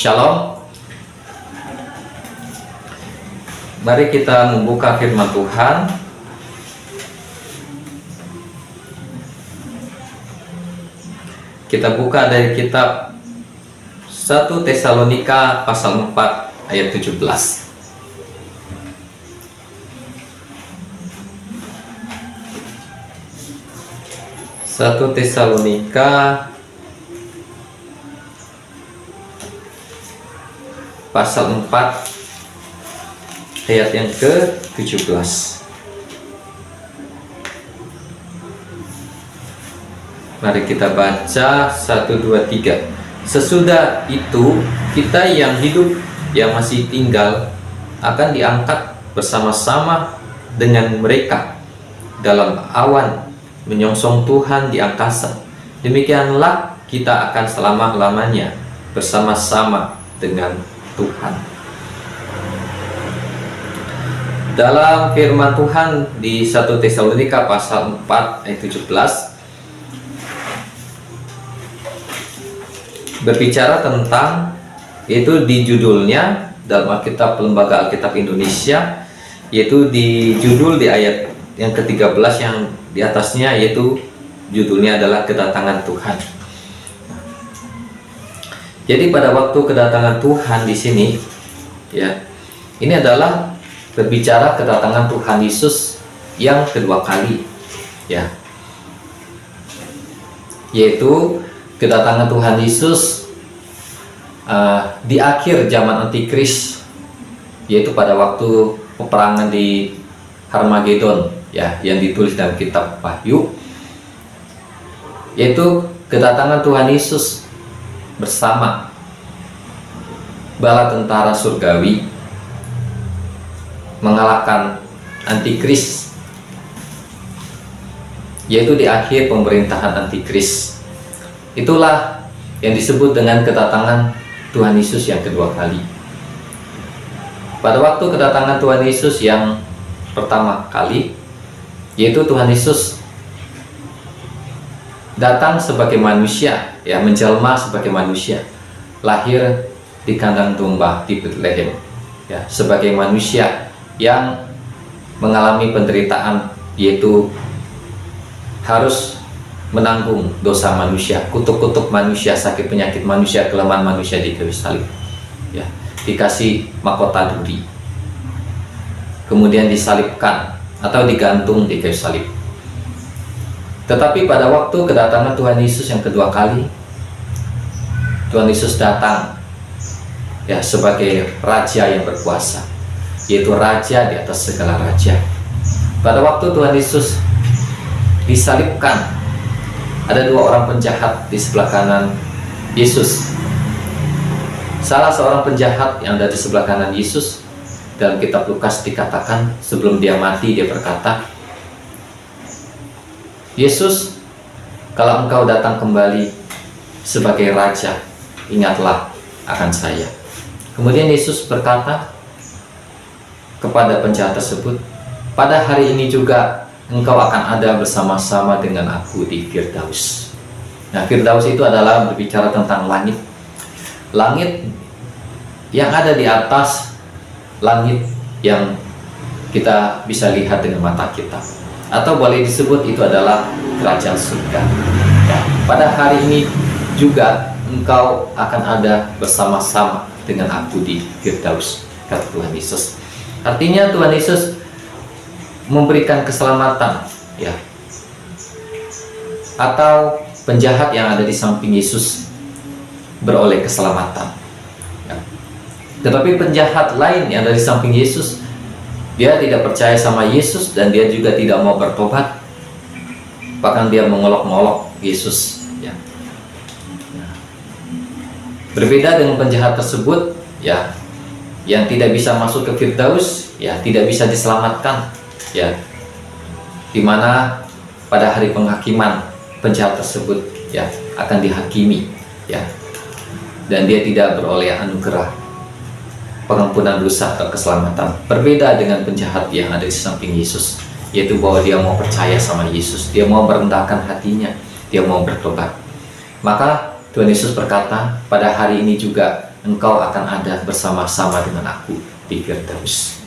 Shalom. Mari kita membuka firman Tuhan. Kita buka dari kitab 1 Tesalonika pasal 4 ayat 17. 1 Tesalonika pasal 4 ayat yang ke-17. Mari kita baca 1, 2, 3. Sesudah itu kita yang hidup, yang masih tinggal, akan diangkat bersama-sama dengan mereka dalam awan menyongsong Tuhan di angkasa. Demikianlah kita akan selama-lamanya bersama-sama dengan Tuhan. Dalam firman Tuhan di 1 Tesalonika pasal 4 ayat 17 berbicara tentang, yaitu di judulnya dalam Alkitab Lembaga Alkitab Indonesia, yaitu di judul di ayat yang ke-13 yang di atasnya, yaitu judulnya adalah kedatangan Tuhan. Jadi pada waktu kedatangan Tuhan di sini, ya, ini adalah berbicara kedatangan Tuhan Yesus yang kedua kali, ya, yaitu kedatangan Tuhan Yesus di akhir zaman Antikris, yaitu pada waktu peperangan di Harmagedon, ya, yang ditulis dalam kitab Wahyu, yaitu kedatangan Tuhan Yesus bersama bala tentara surgawi mengalahkan Antikris, yaitu di akhir pemerintahan Antikris. Itulah yang disebut dengan kedatangan Tuhan Yesus yang kedua kali. Pada waktu kedatangan Tuhan Yesus yang pertama kali, yaitu Tuhan Yesus datang sebagai manusia, ya, menjelma sebagai manusia, lahir di kandang domba di Bethlehem, ya, sebagai manusia yang mengalami penderitaan, yaitu harus menanggung dosa manusia, kutuk-kutuk manusia, sakit penyakit manusia, kelemahan manusia di kayu salib, ya, dikasih mahkota duri, kemudian disalibkan atau digantung di kayu salib. Tetapi pada waktu kedatangan Tuhan Yesus yang kedua kali, Tuhan Yesus datang, ya, sebagai raja yang berkuasa, yaitu raja di atas segala raja. Pada waktu Tuhan Yesus disalibkan, ada dua orang penjahat di sebelah kanan Yesus. Salah seorang penjahat yang ada di sebelah kanan Yesus, dalam kitab Lukas dikatakan sebelum dia mati dia berkata, "Yesus, kalau engkau datang kembali sebagai raja, ingatlah akan saya." Kemudian Yesus berkata kepada penjahat tersebut, "Pada hari ini juga engkau akan ada bersama-sama dengan aku di Firdaus." Nah, Firdaus itu adalah berbicara tentang langit. Langit yang ada di atas langit yang kita bisa lihat dengan mata kita, atau boleh disebut itu adalah kerajaan surga. Ya, pada hari ini juga engkau akan ada bersama-sama dengan aku di Firdaus, kata Tuhan Yesus. Artinya Tuhan Yesus memberikan keselamatan, ya, atau penjahat yang ada di samping Yesus beroleh keselamatan, ya. Tetapi penjahat lain yang ada di samping Yesus, dia tidak percaya sama Yesus dan dia juga tidak mau bertobat, bahkan dia mengolok-olok Yesus, ya. Berbeda dengan penjahat tersebut, ya, yang tidak bisa masuk ke Firdaus, ya, tidak bisa diselamatkan, ya, dimana pada hari penghakiman penjahat tersebut, ya, akan dihakimi, ya, dan dia tidak beroleh anugerah pengampunan dosa atau keselamatan. Berbeda dengan penjahat yang ada di samping Yesus, yaitu bahwa dia mau percaya sama Yesus, dia mau merendahkan hatinya, dia mau bertobat. Maka Tuhan Yesus berkata, pada hari ini juga engkau akan ada bersama-sama dengan aku di Firdaus.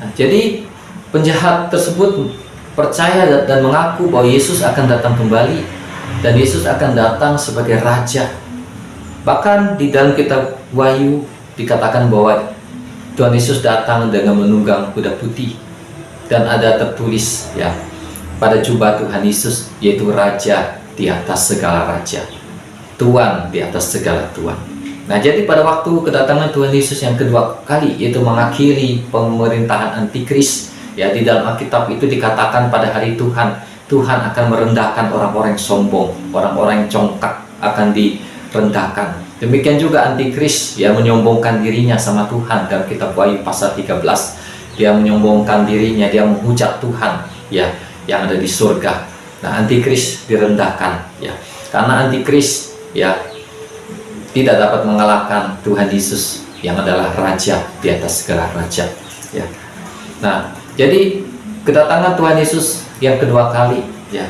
Nah, jadi penjahat tersebut percaya dan mengaku bahwa Yesus akan datang kembali, dan Yesus akan datang sebagai Raja. Bahkan di dalam kitab Wahyu dikatakan bahwa Tuhan Yesus datang dengan menunggang kuda putih, dan ada tertulis ya pada jubah Tuhan Yesus, yaitu Raja di atas segala raja, Tuan di atas segala tuan. Nah, jadi pada waktu kedatangan Tuhan Yesus yang kedua kali, yaitu mengakhiri pemerintahan antikris, ya di dalam Alkitab itu dikatakan pada hari Tuhan, Tuhan akan merendahkan orang-orang yang sombong, orang-orang yang congkak akan direndahkan. Demikian juga antikris, ya menyombongkan dirinya sama Tuhan. Dalam kitab Wahyu pasal 13, dia menyombongkan dirinya, dia menghujat Tuhan, ya yang ada di surga. Nah, antikris direndahkan, ya karena antikris ya tidak dapat mengalahkan Tuhan Yesus yang adalah Raja di atas segala raja, ya. Nah, jadi kedatangan Tuhan Yesus yang kedua kali ya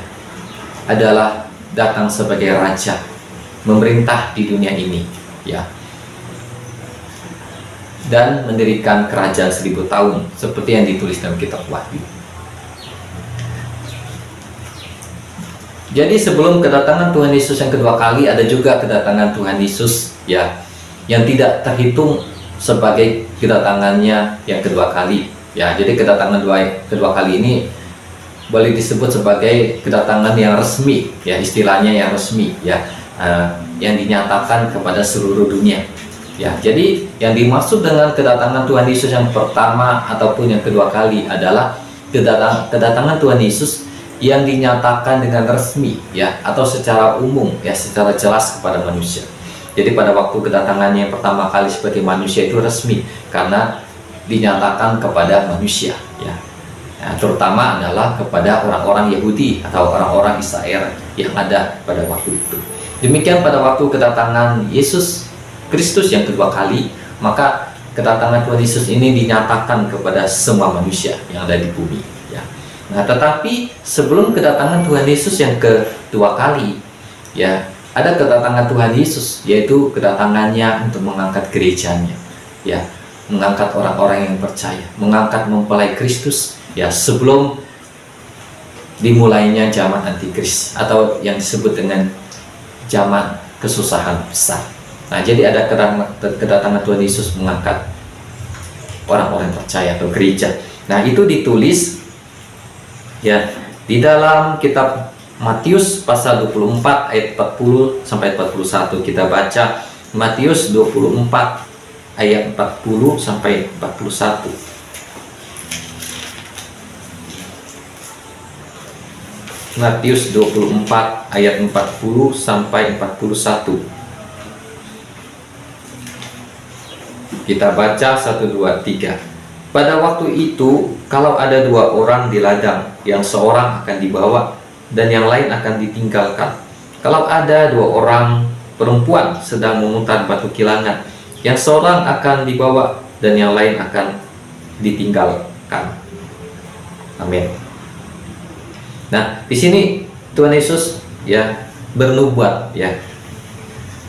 adalah datang sebagai Raja, memerintah di dunia ini, ya, dan mendirikan kerajaan 1000 tahun seperti yang ditulis dalam kitab Wahyu. Jadi sebelum kedatangan Tuhan Yesus yang kedua kali, ada juga kedatangan Tuhan Yesus ya yang tidak terhitung sebagai kedatangannya yang kedua kali. Ya, jadi kedatangan kedua kali ini boleh disebut sebagai kedatangan yang resmi, ya istilahnya yang resmi, ya yang dinyatakan kepada seluruh dunia. Ya, jadi yang dimaksud dengan kedatangan Tuhan Yesus yang pertama ataupun yang kedua kali adalah kedatangan Tuhan Yesus yang dinyatakan dengan resmi, ya atau secara umum, ya secara jelas kepada manusia. Jadi pada waktu kedatangannya yang pertama kali sebagai manusia itu resmi karena dinyatakan kepada manusia, ya. Nah, terutama adalah kepada orang-orang Yahudi atau orang-orang Israel yang ada pada waktu itu. Demikian pada waktu kedatangan Yesus Kristus yang kedua kali, maka kedatangan Tuhan Yesus ini dinyatakan kepada semua manusia yang ada di bumi, ya. Nah, tetapi sebelum kedatangan Tuhan Yesus yang kedua kali, ya ada kedatangan Tuhan Yesus, yaitu kedatangannya untuk mengangkat gerejanya, ya mengangkat orang-orang yang percaya, mengangkat mempelai Kristus, ya sebelum dimulainya zaman antikris atau yang disebut dengan zaman kesusahan besar. Nah, jadi ada kedatangan Tuhan Yesus mengangkat orang-orang percaya atau gereja. Nah, itu ditulis ya di dalam kitab Matius pasal 24 ayat 40 sampai 41. Kita baca Matius 24 ayat 40 sampai 41. Matius 24 ayat 40 sampai 41. Kita baca 1, 2, 3. Pada waktu itu, kalau ada 2 orang di ladang, yang seorang akan dibawa dan yang lain akan ditinggalkan. Kalau ada 2 orang perempuan sedang memutar batu kilangan, yang seorang akan dibawa dan yang lain akan ditinggalkan. Amin. Nah, di sini Tuhan Yesus ya bernubuat, ya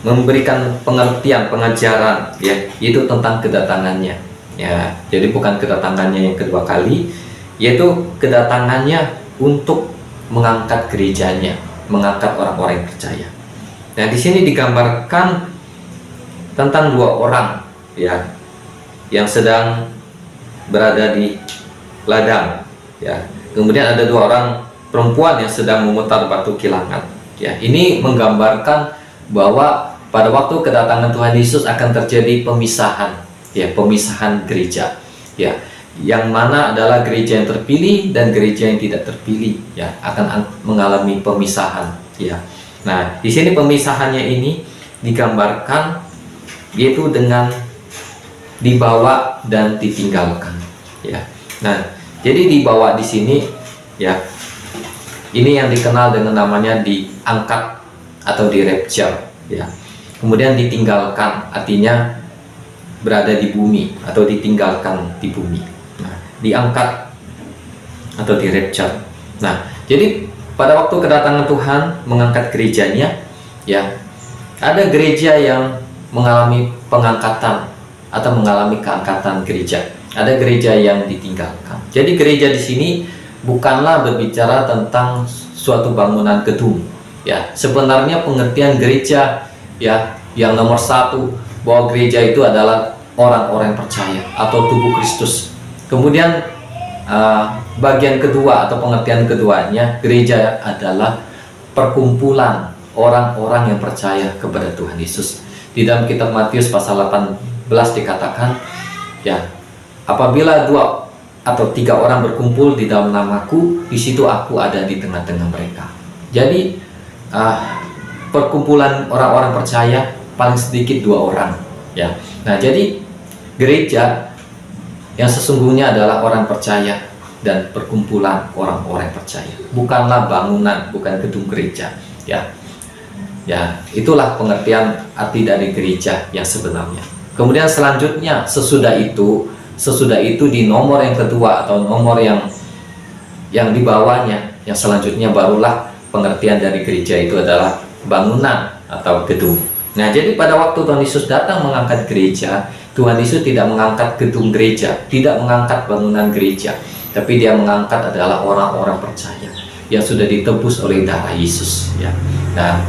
memberikan pengertian, pengajaran, ya itu tentang kedatangannya. Ya, jadi bukan kedatangannya yang kedua kali, yaitu kedatangannya untuk mengangkat gerejanya, mengangkat orang-orang yang percaya. Nah, di sini digambarkan tentang 2 orang, ya, yang sedang berada di ladang, ya. Kemudian ada 2 orang perempuan yang sedang memutar batu kilangan. Ya, ini menggambarkan bahwa pada waktu kedatangan Tuhan Yesus akan terjadi pemisahan, ya, pemisahan gereja, ya, yang mana adalah gereja yang terpilih dan gereja yang tidak terpilih, ya, akan mengalami pemisahan, ya. Nah, di sini pemisahannya ini digambarkan yaitu dengan dibawa dan ditinggalkan, ya. Nah, jadi dibawa di sini, ya, ini yang dikenal dengan namanya diangkat atau di-rapture, ya. Kemudian ditinggalkan artinya berada di bumi atau ditinggalkan di bumi. Nah, diangkat atau di-rapture. Nah, jadi pada waktu kedatangan Tuhan mengangkat gerejanya, ya, Ada gereja yang mengalami pengangkatan atau mengalami keangkatan gereja. Ada gereja yang ditinggalkan. Jadi gereja di sini bukanlah berbicara tentang suatu bangunan gedung. Ya, sebenarnya pengertian gereja ya yang nomor satu, bahwa gereja itu adalah orang-orang percaya atau tubuh Kristus. Kemudian bagian kedua atau pengertian keduanya, gereja adalah perkumpulan orang-orang yang percaya kepada Tuhan Yesus. Di dalam kitab Matius pasal 18 dikatakan, ya, apabila 2 atau 3 orang berkumpul di dalam namaku, di situ aku ada di tengah-tengah mereka. Jadi perkumpulan orang-orang percaya paling sedikit 2 orang, ya. Nah, jadi gereja yang sesungguhnya adalah orang percaya dan perkumpulan orang-orang percaya, bukanlah bangunan, bukan gedung gereja, ya. Ya, itulah pengertian arti dari gereja yang sebenarnya. Kemudian selanjutnya, sesudah itu di nomor yang kedua atau nomor yang di bawahnya, yang selanjutnya barulah pengertian dari gereja itu adalah bangunan atau gedung. Nah, jadi pada waktu Tuhan Yesus datang mengangkat gereja, Tuhan Yesus tidak mengangkat gedung gereja, tidak mengangkat bangunan gereja, tapi Dia mengangkat adalah orang-orang percaya yang sudah ditebus oleh darah Yesus, ya. Nah,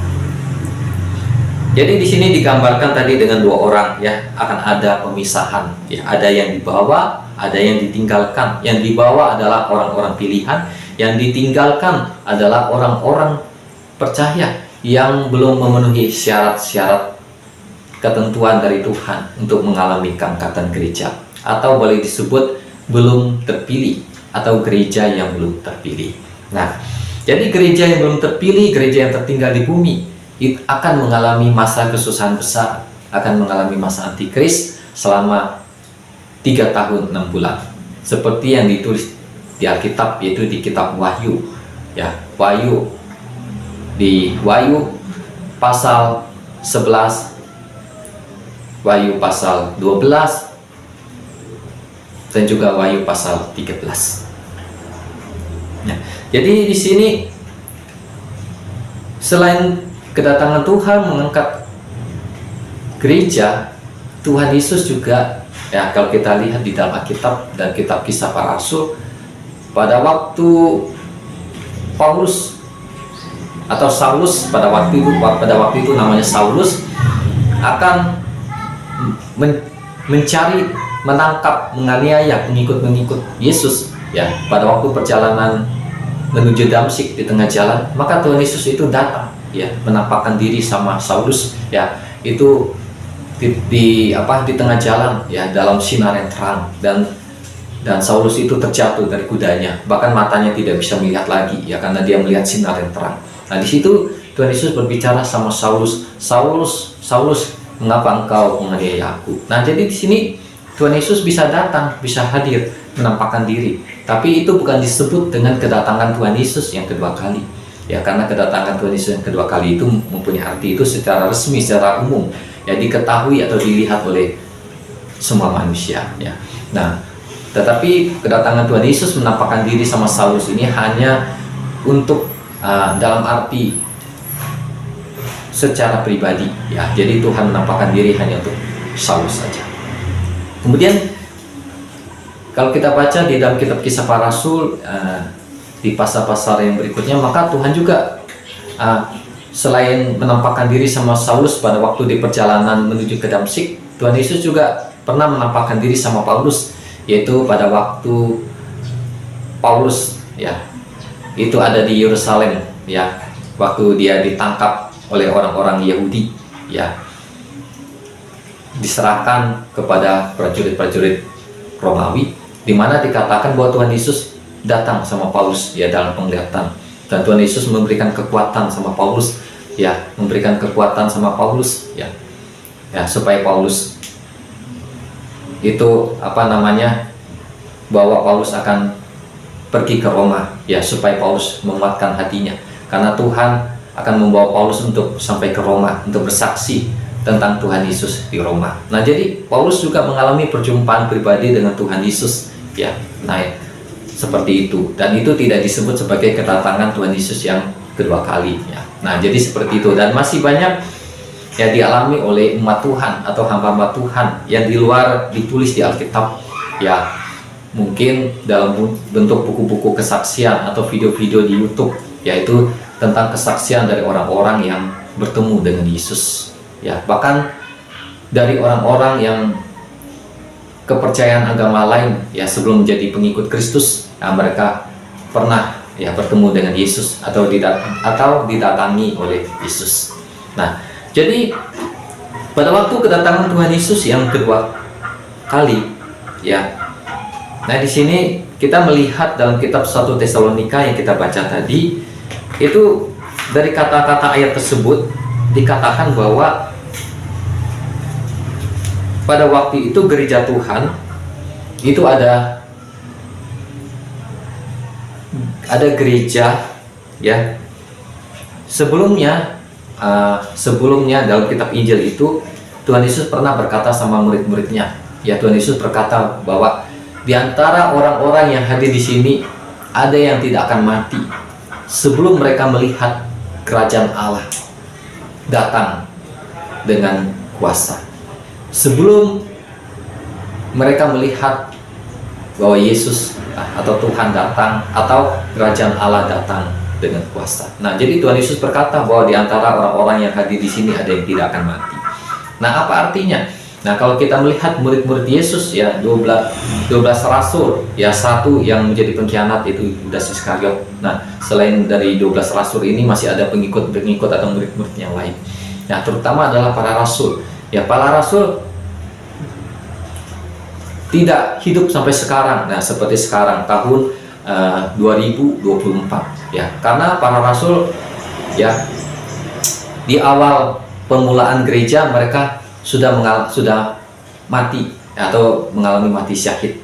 jadi di sini digambarkan tadi dengan 2 orang, ya, akan ada pemisahan, ya, ada yang dibawa, ada yang ditinggalkan. Yang dibawa adalah orang-orang pilihan, yang ditinggalkan adalah orang-orang percaya yang belum memenuhi syarat-syarat ketentuan dari Tuhan untuk mengalami keangkatan gereja, atau boleh disebut belum terpilih atau gereja yang belum terpilih. Nah, jadi gereja yang belum terpilih, gereja yang tertinggal di bumi, akan mengalami masa kesusahan besar, akan mengalami masa antikris selama 3 tahun 6 bulan, seperti yang ditulis di Alkitab, yaitu di kitab Wahyu, ya. Di Wahyu pasal 11, Wahyu pasal 12, dan juga Wahyu pasal 13. Nah, jadi di sini selain kedatangan Tuhan mengangkat gereja, Tuhan Yesus juga, ya, kalau kita lihat di dalam Alkitab dan kitab Kisah Para Rasul, pada waktu Paulus atau Saulus pada waktu itu namanya Saulus, akan mencari, menangkap, menganiaya pengikut-pengikut Yesus, ya, pada waktu perjalanan menuju Damsyik di tengah jalan, maka Tuhan Yesus itu datang, ya, menampakkan diri sama Saulus, ya, itu di tengah jalan, ya, dalam sinar yang terang, dan Saulus itu terjatuh dari kudanya, bahkan matanya tidak bisa melihat lagi, ya, karena dia melihat sinar yang terang. Nah, di situ Tuhan Yesus berbicara sama Saulus, Saulus, mengapa engkau menganiaya aku? Nah, jadi di sini Tuhan Yesus bisa datang, bisa hadir, menampakkan diri, tapi itu bukan disebut dengan kedatangan Tuhan Yesus yang kedua kali, ya, karena kedatangan Tuhan Yesus yang kedua kali itu mempunyai arti itu secara resmi, secara umum, ya, diketahui atau dilihat oleh semua manusia, ya. Nah, tetapi kedatangan Tuhan Yesus menampakkan diri sama Saulus ini hanya untuk dalam arti secara pribadi, ya. Jadi Tuhan menampakkan diri hanya untuk Saulus saja. Kemudian kalau kita baca di dalam kitab Kisah Para Rasul, di pasal-pasal yang berikutnya, maka Tuhan juga selain menampakkan diri sama Saulus pada waktu di perjalanan menuju ke Damsyik, Tuhan Yesus juga pernah menampakkan diri sama Paulus, yaitu pada waktu Paulus, ya, itu ada di Yerusalem, ya, waktu dia ditangkap oleh orang-orang Yahudi, ya, diserahkan kepada prajurit-prajurit Romawi, di mana dikatakan bahwa Tuhan Yesus datang sama Paulus, ya, dalam penglihatan, dan Tuhan Yesus memberikan kekuatan sama Paulus, ya, ya, supaya Paulus itu bahwa Paulus akan pergi ke Roma, ya, supaya Paulus menguatkan hatinya, karena Tuhan akan membawa Paulus untuk sampai ke Roma untuk bersaksi tentang Tuhan Yesus di Roma. Nah, jadi Paulus juga mengalami perjumpaan pribadi dengan Tuhan Yesus, ya. Nah, seperti itu, dan itu tidak disebut sebagai kedatangan Tuhan Yesus yang kedua kali, ya. Nah, jadi seperti itu, dan masih banyak ya dialami oleh umat Tuhan atau hamba-hamba Tuhan yang di luar ditulis di Alkitab, ya mungkin dalam bentuk buku-buku kesaksian atau video-video di YouTube, yaitu tentang kesaksian dari orang-orang yang bertemu dengan Yesus, ya bahkan dari orang-orang yang kepercayaan agama lain, ya sebelum menjadi pengikut Kristus, ya, mereka pernah ya bertemu dengan Yesus atau didatangi oleh Yesus. Nah, jadi pada waktu kedatangan Tuhan Yesus yang kedua kali, ya. Nah, di sini kita melihat dalam kitab 1 Tesalonika yang kita baca tadi, itu dari kata-kata ayat tersebut dikatakan bahwa pada waktu itu gereja Tuhan itu ada gereja, ya. Sebelumnya dalam kitab Injil itu Tuhan Yesus pernah berkata sama murid-muridnya, ya Tuhan Yesus berkata bahwa di antara orang-orang yang hadir di sini ada yang tidak akan mati sebelum mereka melihat kerajaan Allah datang dengan kuasa. Sebelum mereka melihat bahwa Yesus atau Tuhan datang atau kerajaan Allah datang dengan kuasa. Nah, jadi Tuhan Yesus berkata bahwa di antara orang-orang yang hadir di sini ada yang tidak akan mati. Nah, apa artinya? Nah, kalau kita melihat murid-murid Yesus, ya 12 rasul, ya satu yang menjadi pengkhianat itu Yudas Iskariot. Nah, selain dari 12 rasul ini masih ada pengikut-pengikut atau murid-murid yang lain. Nah, terutama adalah para rasul. Ya, para rasul tidak hidup sampai sekarang. Nah, seperti sekarang tahun 2024, ya, karena para rasul, ya di awal permulaan gereja mereka sudah mati atau mengalami mati syahid.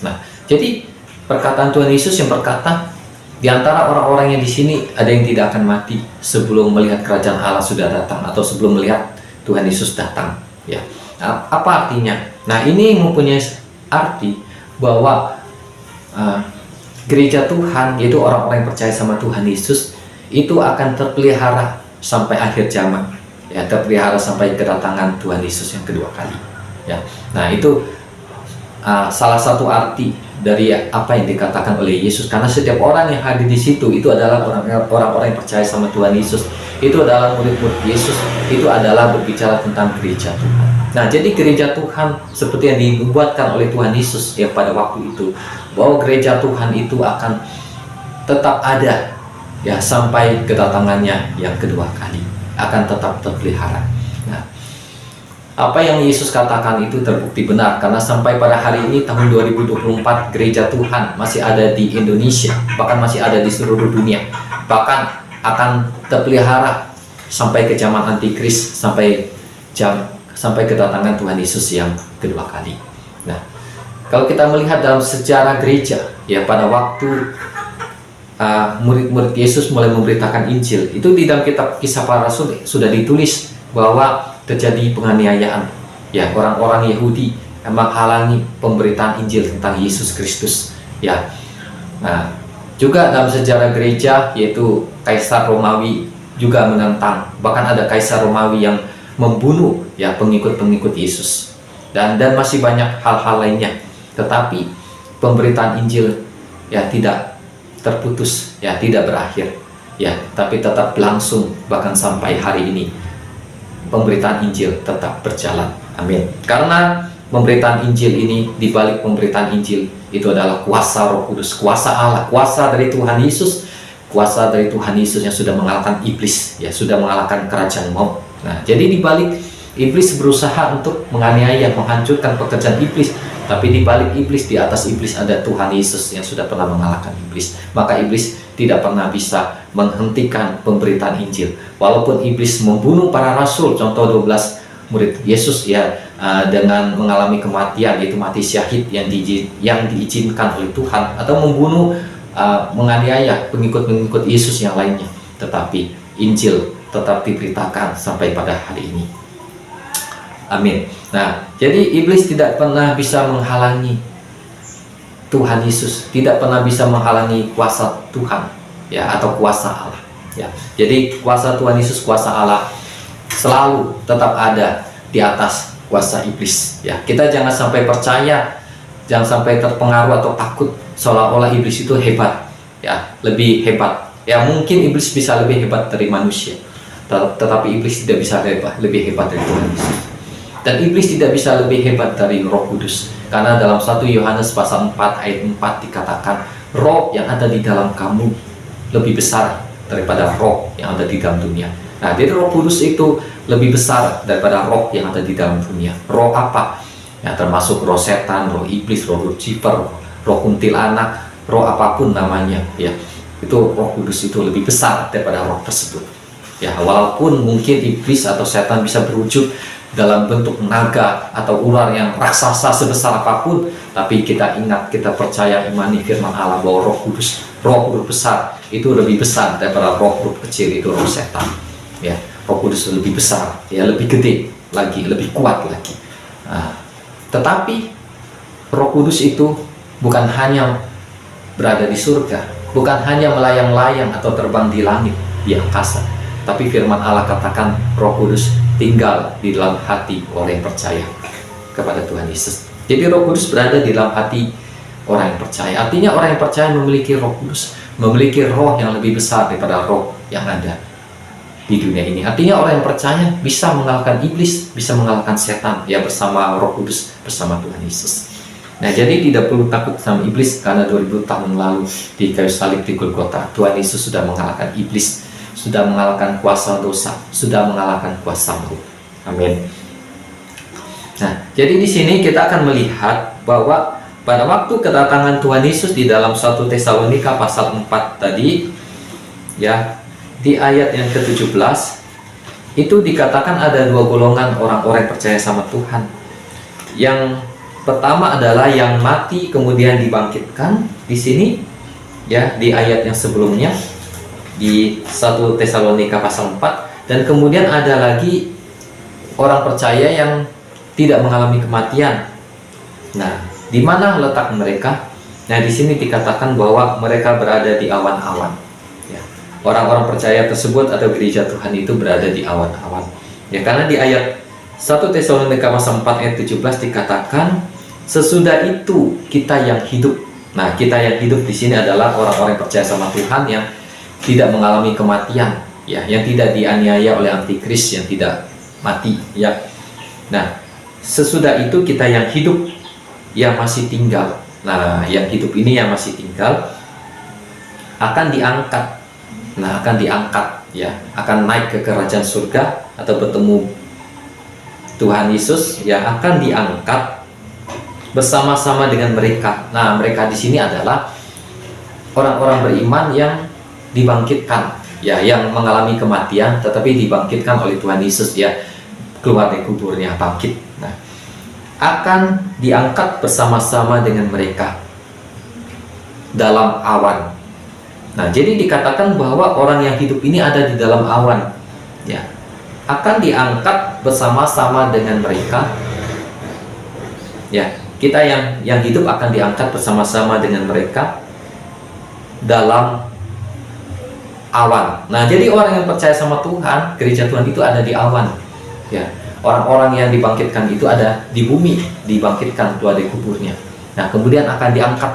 Nah, jadi perkataan Tuhan Yesus yang berkata di antara orang-orang yang di sini ada yang tidak akan mati sebelum melihat kerajaan Allah sudah datang atau sebelum melihat Tuhan Yesus datang, ya. Nah, apa artinya? Nah, ini mempunyai arti bahwa gereja Tuhan, yaitu orang-orang yang percaya sama Tuhan Yesus, itu akan terpelihara sampai akhir zaman, ya, terpelihara sampai kedatangan Tuhan Yesus yang kedua kali, ya. Nah, itu salah satu arti dari apa yang dikatakan oleh Yesus, karena setiap orang yang hadir di situ itu adalah orang-orang yang percaya sama Tuhan Yesus, itu adalah murid-murid Yesus, itu adalah berbicara tentang gereja Tuhan. Nah, jadi gereja Tuhan seperti yang dibuatkan oleh Tuhan Yesus ya pada waktu itu, bahwa gereja Tuhan itu akan tetap ada ya sampai kedatangannya yang kedua kali, akan tetap terpelihara. Nah, apa yang Yesus katakan itu terbukti benar, karena sampai pada hari ini tahun 2024 gereja Tuhan masih ada di Indonesia, bahkan masih ada di seluruh dunia, bahkan akan terpelihara sampai ke zaman antikris, sampai kedatangan Tuhan Yesus yang kedua kali. Nah, kalau kita melihat dalam sejarah gereja, ya pada waktu murid-murid Yesus mulai memberitakan Injil, itu di dalam kitab Kisah Para Rasul sudah ditulis bahwa terjadi penganiayaan, ya orang-orang Yahudi menghalangi pemberitaan Injil tentang Yesus Kristus, ya. Nah, juga dalam sejarah gereja, yaitu Kaisar Romawi juga menentang, bahkan ada Kaisar Romawi yang membunuh ya pengikut-pengikut Yesus, dan masih banyak hal-hal lainnya. Tetapi pemberitaan Injil ya tidak terputus, ya tidak berakhir, ya tapi tetap berlangsung bahkan sampai hari ini. Pemberitaan Injil tetap berjalan. Amin. Karena pemberitaan Injil ini, di balik pemberitaan Injil itu adalah kuasa Roh Kudus, kuasa Allah, kuasa dari Tuhan Yesus, kuasa dari Tuhan Yesus yang sudah mengalahkan iblis, ya sudah mengalahkan kerajaan maut. Nah, jadi di balik iblis berusaha untuk menganiaya, menghancurkan pekerjaan iblis, tapi di balik iblis, di atas iblis ada Tuhan Yesus yang sudah pernah mengalahkan iblis. Maka iblis tidak pernah bisa menghentikan pemberitaan Injil. Walaupun iblis membunuh para rasul, contoh 12 murid Yesus ya dengan mengalami kematian, yaitu mati syahid yang diizinkan oleh Tuhan, atau membunuh menganiaya pengikut-pengikut Yesus yang lainnya, tetapi Injil tetap diberitakan sampai pada hari ini. Amin. Nah, jadi iblis tidak pernah bisa menghalangi Tuhan Yesus, tidak pernah bisa menghalangi kuasa Tuhan ya atau kuasa Allah, ya. Jadi kuasa Tuhan Yesus, kuasa Allah selalu tetap ada di atas kuasa iblis. Ya, kita jangan sampai percaya, jangan sampai terpengaruh atau takut seolah-olah iblis itu hebat, ya, lebih hebat. Ya, mungkin iblis bisa lebih hebat dari manusia, tetapi iblis tidak bisa lebih hebat dari Tuhan Yesus. Dan iblis tidak bisa lebih hebat dari Roh Kudus, karena dalam 1 Yohanes pasal 4 ayat 4 dikatakan, roh yang ada di dalam kamu lebih besar daripada roh yang ada di dalam dunia. Nah, jadi Roh Kudus itu lebih besar daripada roh yang ada di dalam dunia. Roh apa? Ya, termasuk roh setan, roh iblis, roh Lucifer, roh kuntilanak, roh apapun namanya, ya. Itu Roh Kudus itu lebih besar daripada roh tersebut. Ya, walaupun mungkin iblis atau setan bisa berwujud dalam bentuk naga atau ular yang raksasa sebesar apapun, tapi kita ingat, kita percaya, imani firman Allah bahwa Roh Kudus, roh huruf besar itu lebih besar daripada roh huruf kecil, itu roh setan. Ya, Roh Kudus lebih besar, ya, lebih gede lagi, lebih kuat lagi. Nah, tetapi Roh Kudus itu bukan hanya berada di surga, bukan hanya melayang-layang atau terbang di langit, di angkasa, tapi firman Allah katakan Roh Kudus tinggal di dalam hati orang yang percaya kepada Tuhan Yesus. Jadi Roh Kudus berada di dalam hati orang yang percaya. Artinya orang yang percaya memiliki Roh Kudus, memiliki roh yang lebih besar daripada roh yang ada di dunia ini. Artinya orang yang percaya bisa mengalahkan iblis, bisa mengalahkan setan, ya, bersama Roh Kudus, bersama Tuhan Yesus. Nah, jadi tidak perlu takut sama iblis, karena 2000 tahun lalu di kayu salib di Golgota, Tuhan Yesus sudah mengalahkan iblis, sudah mengalahkan kuasa dosa, sudah mengalahkan kuasa maut. Amin. Nah, jadi di sini kita akan melihat bahwa pada waktu kedatangan Tuhan Yesus di dalam 1 Tesalonika pasal 4 tadi, ya, di ayat yang ke-17 itu dikatakan ada dua golongan orang-orang yang percaya sama Tuhan. Yang pertama adalah yang mati kemudian dibangkitkan di sini, ya, di ayat yang sebelumnya di 1 Tesalonika pasal 4, dan kemudian ada lagi orang percaya yang tidak mengalami kematian. Nah, di mana letak mereka? Nah, di sini dikatakan bahwa mereka berada di awan-awan. Ya, orang-orang percaya tersebut atau gereja Tuhan itu berada di awan-awan. Ya, karena di ayat 1 Tesalonika pasal 4 ayat 17 dikatakan, sesudah itu kita yang hidup. Nah, kita yang hidup di sini adalah orang-orang yang percaya sama Tuhan yang tidak mengalami kematian, ya, yang tidak dianiaya oleh antikris, yang tidak mati, ya. Nah, sesudah itu kita yang hidup, yang masih tinggal. Nah, yang hidup ini yang masih tinggal akan diangkat. Nah, akan diangkat, ya, akan naik ke kerajaan surga atau bertemu Tuhan Yesus, yang akan diangkat bersama-sama dengan mereka. Nah, mereka di sini adalah orang-orang beriman yang dibangkitkan, ya, yang mengalami kematian tetapi dibangkitkan oleh Tuhan Yesus, ya, keluar dari kuburnya, bangkit. Nah, akan diangkat bersama-sama dengan mereka dalam awan. Nah, jadi dikatakan bahwa orang yang hidup ini ada di dalam awan, ya, akan diangkat bersama-sama dengan mereka, ya. Kita yang hidup akan diangkat bersama-sama dengan mereka dalam awan. Nah, jadi orang yang percaya sama Tuhan, gereja Tuhan itu ada di awan, ya. Orang-orang yang dibangkitkan itu ada di bumi, dibangkitkan keluar dari kuburnya. Nah, kemudian akan diangkat,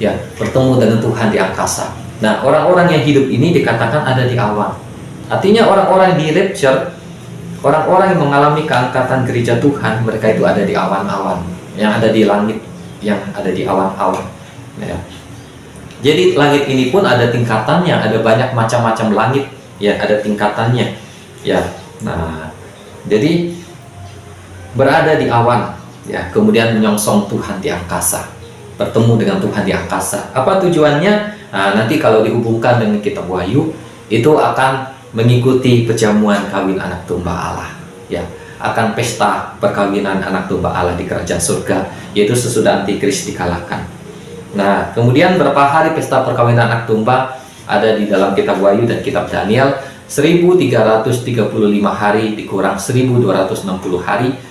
ya, bertemu dengan Tuhan di angkasa. Nah, orang-orang yang hidup ini dikatakan ada di awan. Artinya orang-orang di rapture, orang-orang yang mengalami keangkatan gereja Tuhan, mereka itu ada di awan-awan, yang ada di langit, yang ada di awan-awan, ya. Jadi langit ini pun ada tingkatannya, ada banyak macam-macam langit, ya, ada tingkatannya, ya. Nah, jadi berada di awan, ya, kemudian menyongsong Tuhan di angkasa, bertemu dengan Tuhan di angkasa. Apa tujuannya? Nah, nanti kalau dihubungkan dengan kitab Wahyu, itu akan mengikuti perjamuan kawin anak domba Allah, ya, akan pesta perkawinan anak domba Allah di kerajaan surga, yaitu sesudah antikris dikalahkan. Nah, kemudian berapa hari pesta perkawinan anak domba ada di dalam kitab Wahyu dan kitab Daniel? 1335 hari dikurang 1260 hari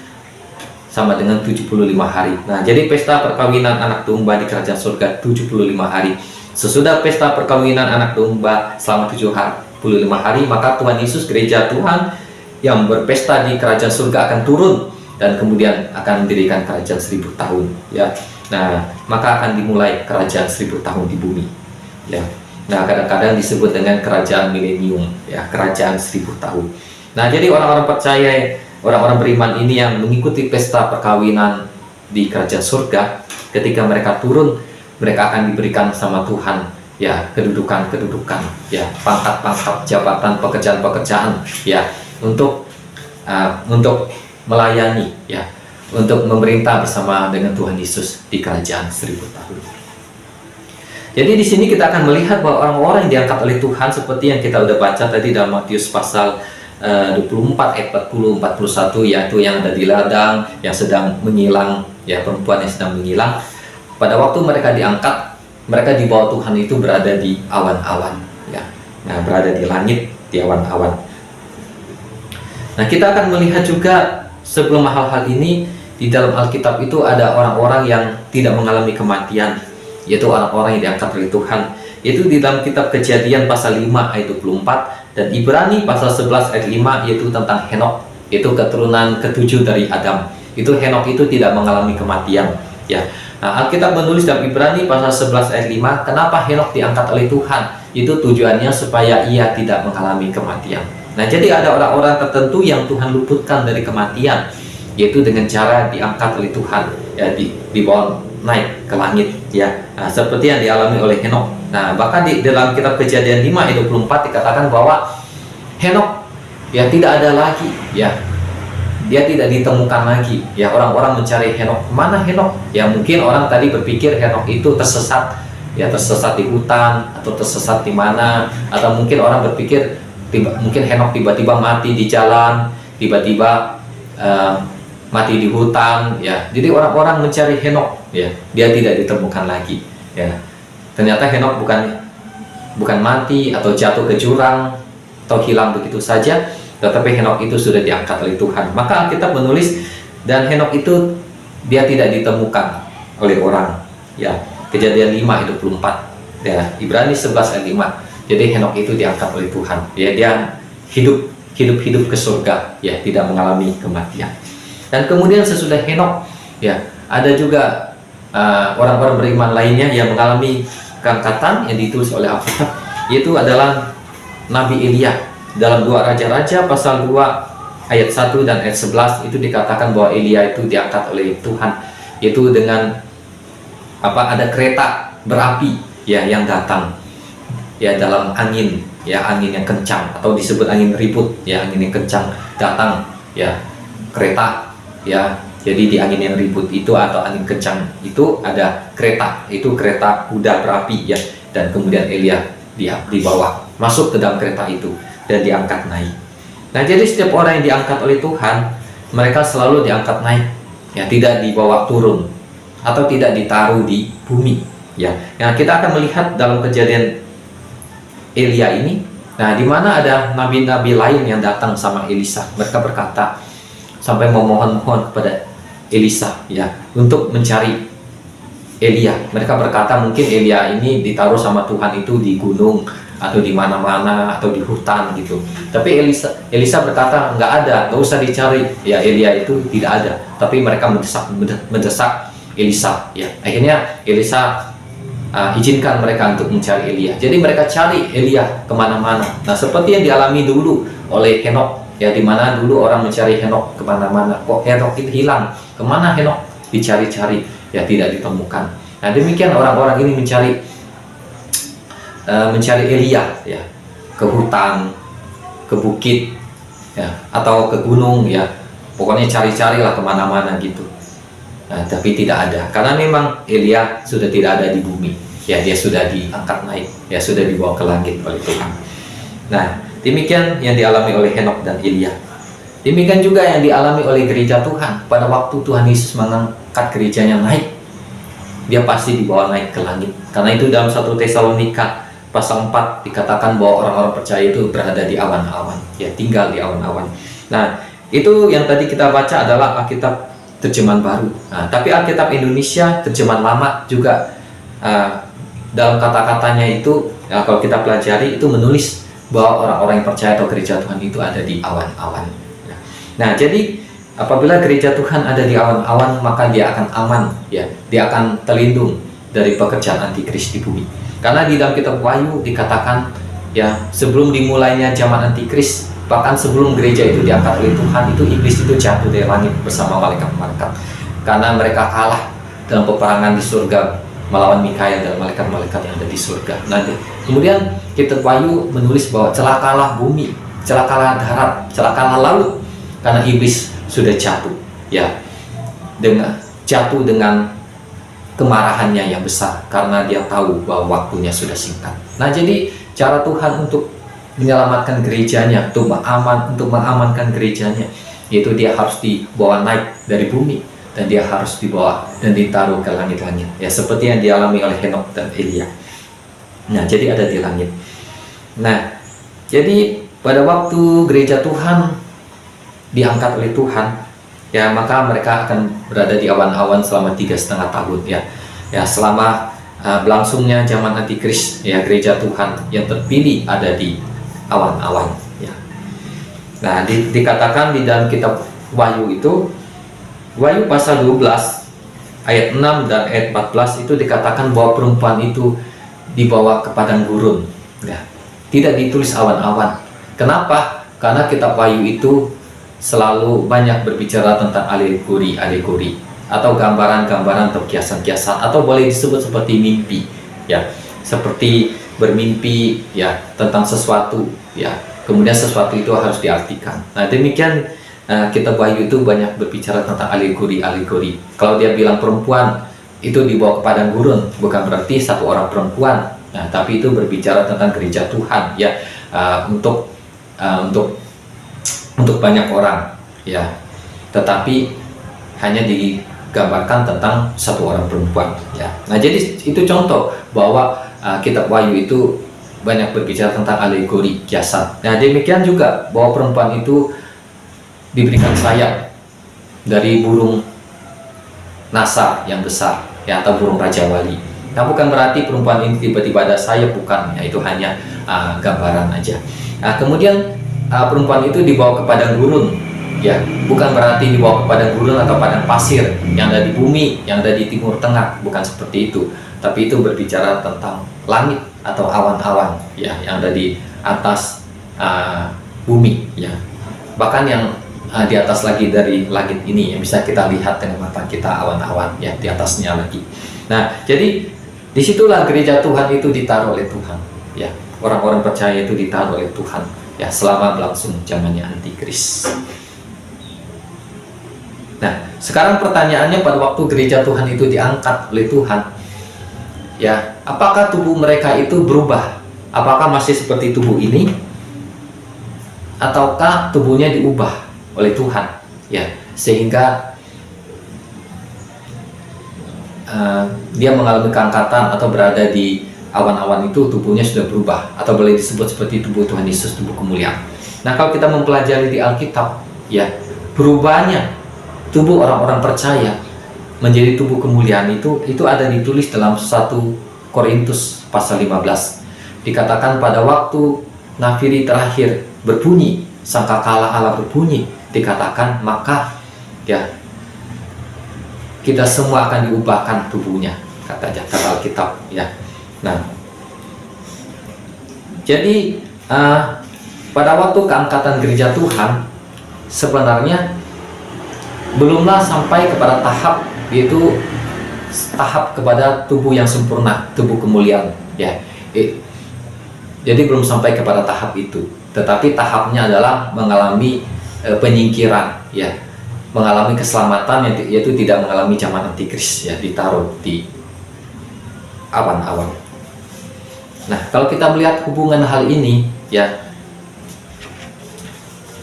sama dengan 75 hari. Nah, jadi pesta perkawinan anak domba di kerajaan surga 75 hari. Sesudah pesta perkawinan anak domba selama 75 hari, maka Tuhan Yesus, gereja Tuhan yang berpesta di kerajaan surga akan turun dan kemudian akan mendirikan kerajaan 1000 tahun, ya. Nah, maka akan dimulai kerajaan 1000 tahun di bumi, ya. Nah, kadang-kadang disebut dengan kerajaan milenium, ya, kerajaan 1000 tahun. Nah, jadi orang-orang percaya, orang-orang beriman ini yang mengikuti pesta perkawinan di kerajaan surga, ketika mereka turun, mereka akan diberikan sama Tuhan, ya, kedudukan-kedudukan, ya, pangkat-pangkat, jabatan, pekerjaan-pekerjaan, ya, untuk melayani, ya, untuk memerintah bersama dengan Tuhan Yesus di kerajaan 1000 tahun. Jadi di sini kita akan melihat bahwa orang-orang yang diangkat oleh Tuhan seperti yang kita udah baca tadi dalam Matius pasal 24 ayat 40 41, yaitu yang ada di ladang yang sedang menyilang, ya, perempuan yang sedang menyilang. Pada waktu mereka diangkat, mereka di bawah Tuhan itu berada di awan-awan, ya. Nah, berada di langit, di awan-awan. Nah, kita akan melihat juga sebelum hal-hal ini di dalam Alkitab itu ada orang-orang yang tidak mengalami kematian, yaitu orang-orang yang diangkat oleh Tuhan. Itu di dalam kitab Kejadian pasal 5 ayat 24 dan Ibrani pasal 11 ayat 5, yaitu tentang Henok, itu keturunan ke-7 dari Adam. Itu Henok itu tidak mengalami kematian, ya. Nah, Alkitab menulis dalam Ibrani pasal 11 ayat 5, kenapa Henok diangkat oleh Tuhan? Itu tujuannya supaya ia tidak mengalami kematian. Nah, jadi ada orang-orang tertentu yang Tuhan luputkan dari kematian, yaitu dengan cara diangkat oleh Tuhan, ya, dibawa naik ke langit, ya. Nah, seperti yang dialami oleh Henok. Nah, bahkan di dalam kitab Kejadian 5 ayat 24 dikatakan bahwa Henok, ya, tidak ada lagi, ya. Dia tidak ditemukan lagi, ya. Orang-orang mencari Henok, mana Henok? Ya, mungkin orang tadi berpikir Henok itu tersesat, ya, tersesat di hutan atau tersesat di mana, atau mungkin orang berpikir mungkin Henok tiba-tiba mati di jalan, tiba-tiba mati di hutan, ya. Jadi orang-orang mencari Henok, ya, dia tidak ditemukan lagi, ya. Ternyata Henok bukan mati atau jatuh ke jurang atau hilang begitu saja, tetapi Henok itu sudah diangkat oleh Tuhan. Maka Alkitab menulis dan Henok itu dia tidak ditemukan oleh orang, ya. Kejadian 5 ayat 24, ya. Ibrani 11 ayat 5. Jadi Henok itu diangkat oleh Tuhan, ya. Dia hidup ke surga, ya, tidak mengalami kematian. Dan kemudian sesudah Henok, ya, ada juga orang-orang beriman lainnya yang mengalami keangkatan yang ditulis oleh Alkitab, yaitu adalah Nabi Elia. Dalam 2 Raja-Raja pasal 2 ayat 1 dan ayat 11 itu dikatakan bahwa Elia itu diangkat oleh Tuhan, yaitu dengan ada kereta berapi, ya, yang datang, ya, dalam angin, ya, angin yang kencang atau disebut angin ribut, ya, angin yang kencang datang, ya, kereta, ya. Jadi di angin yang ribut itu atau angin kencang itu ada kereta, itu kereta kuda berapi, ya. Dan kemudian Elia dia dibawa masuk ke dalam kereta itu dan diangkat naik. Nah, jadi setiap orang yang diangkat oleh Tuhan, mereka selalu diangkat naik, ya, tidak dibawa turun atau tidak ditaruh di bumi, ya. Nah, kita akan melihat dalam kejadian Elia ini, nah, di mana ada nabi-nabi lain yang datang sama Elisa. Mereka berkata sampai memohon-mohon kepada Elisa, ya, untuk mencari Elia. Mereka berkata mungkin Elia ini ditaruh sama Tuhan itu di gunung atau di mana-mana atau di hutan gitu. Tapi Elisa berkata nggak ada, nggak usah dicari, ya, Elia itu tidak ada. Tapi mereka mendesak Elisa, ya. Akhirnya Elisa izinkan mereka untuk mencari Elia. Jadi mereka cari Elia kemana-mana. Nah, seperti yang dialami dulu oleh Henok, ya, dimana dulu orang mencari Henok kemana-mana. Kok Henok itu hilang? Kemana Henok? Dicari-cari, ya, tidak ditemukan. Nah, demikian orang-orang ini mencari Elia, ya, ke hutan, ke bukit, ya, atau ke gunung, ya. Pokoknya cari-carilah kemana-mana gitu. Nah, tapi tidak ada, karena memang Elia sudah tidak ada di bumi, ya. Dia sudah diangkat naik, ya, sudah dibawa ke langit oleh Tuhan. Nah, demikian yang dialami oleh Henok dan Elia. Demikian juga yang dialami oleh gereja Tuhan. Pada waktu Tuhan Yesus mengangkat gerejanya naik, dia pasti dibawa naik ke langit. Karena itu dalam 1 Tesalonika pasal 4 dikatakan bahwa orang-orang percaya itu berada di awan-awan, ya, tinggal di awan-awan. Nah, itu yang tadi kita baca adalah Alkitab terjemahan baru. Nah, tapi Alkitab Indonesia terjemahan lama juga dalam kata-katanya itu, kalau kita pelajari itu menulis bahwa orang-orang yang percaya atau gereja Tuhan itu ada di awan-awan, Nah, jadi apabila gereja Tuhan ada di awan-awan, maka dia akan aman, ya, dia akan terlindung dari pekerjaan antikris di bumi. Karena di dalam kitab Wahyu dikatakan, ya, sebelum dimulainya zaman antikris, bahkan sebelum gereja itu diangkat oleh Tuhan, itu iblis itu jatuh dari langit bersama malaikat-malaikat, karena mereka kalah dalam peperangan di surga melawan Mikael dan malaikat-malaikat yang ada di surga. Nah, kemudian kitab Wahyu menulis bahwa celakalah bumi, celakalah darat, celakalah laut, karena iblis sudah jatuh, ya, jatuh dengan kemarahannya yang besar, karena dia tahu bahwa waktunya sudah singkat. Nah, jadi cara Tuhan untuk menyelamatkan gerejanya, untuk mengamankan gerejanya, yaitu dia harus dibawa naik dari bumi, dan dia harus dibawa dan ditaruh ke langit-langit, ya, seperti yang dialami oleh Henokh dan Elia. Nah, jadi ada di langit. Nah, jadi pada waktu gereja Tuhan diangkat oleh Tuhan, ya, maka mereka akan berada di awan-awan selama 3,5 tahun, ya, selama berlangsungnya zaman antikris, ya, gereja Tuhan yang terpilih ada di awan-awan, ya. Nah, dikatakan di dalam kitab Wahyu itu, Wahyu pasal 12 ayat 6 dan ayat 14 itu dikatakan bahwa perempuan itu dibawa ke padang gurun, ya. Tidak ditulis awan-awan. Kenapa? Karena kitab Wahyu itu selalu banyak berbicara tentang alegori atau gambaran-gambaran atau kiasan-kiasan, atau boleh disebut seperti mimpi, ya, seperti bermimpi, ya, tentang sesuatu, ya, kemudian sesuatu itu harus diartikan. Nah, demikian kitab Wahyu itu banyak berbicara tentang alegori. Kalau dia bilang perempuan itu dibawa ke padang gurun, bukan berarti satu orang perempuan, nah, tapi itu berbicara tentang gereja Tuhan, ya, untuk banyak orang, ya, tetapi hanya digambarkan tentang satu orang perempuan, ya. Nah, jadi itu contoh bahwa kitab Wahyu itu banyak berbicara tentang alegori, kiasan. Nah, demikian juga bahwa perempuan itu diberikan sayap dari burung nasa yang besar, ya, atau burung Raja Wali. Nah, bukan berarti perempuan ini tiba-tiba ada sayap, bukan, ya, itu hanya gambaran aja. Nah, kemudian perempuan itu dibawa ke padang gurun, ya, bukan berarti dibawa ke padang gurun atau padang pasir yang ada di bumi, yang ada di Timur Tengah, bukan seperti itu, tapi itu berbicara tentang langit atau awan-awan, ya, yang ada di atas bumi, ya, bahkan yang di atas lagi dari langit ini, yang bisa kita lihat dengan mata kita, awan-awan, ya, di atasnya lagi. Nah, jadi disitulah gereja Tuhan itu ditaruh oleh Tuhan, ya, orang-orang percaya itu ditaruh oleh Tuhan, ya, selama berlangsung zamannya antikris. Nah, sekarang pertanyaannya, pada waktu gereja Tuhan itu diangkat oleh Tuhan, ya, apakah tubuh mereka itu berubah? Apakah masih seperti tubuh ini, ataukah tubuhnya diubah oleh Tuhan, ya, sehingga dia mengalami keangkatan atau berada di awan-awan itu, tubuhnya sudah berubah, atau boleh disebut seperti tubuh Tuhan Yesus, tubuh kemuliaan. Nah, kalau kita mempelajari di Alkitab, ya, berubahnya tubuh orang-orang percaya menjadi tubuh kemuliaan itu ada ditulis dalam 1 Korintus pasal 15. Dikatakan pada waktu nafiri terakhir berbunyi, sangkakala Allah berbunyi, dikatakan maka, ya, kita semua akan diubahkan tubuhnya, kata Alkitab, ya. Nah, jadi pada waktu keangkatan gereja Tuhan sebenarnya belumlah sampai kepada tahap, yaitu tahap kepada tubuh yang sempurna, tubuh kemuliaan, ya. Jadi belum sampai kepada tahap itu, tetapi tahapnya adalah mengalami penyingkiran, ya, mengalami keselamatan, yaitu tidak mengalami zaman antikris, ya, ditaruh di awan-awan. Nah, kalau kita melihat hubungan hal ini, ya,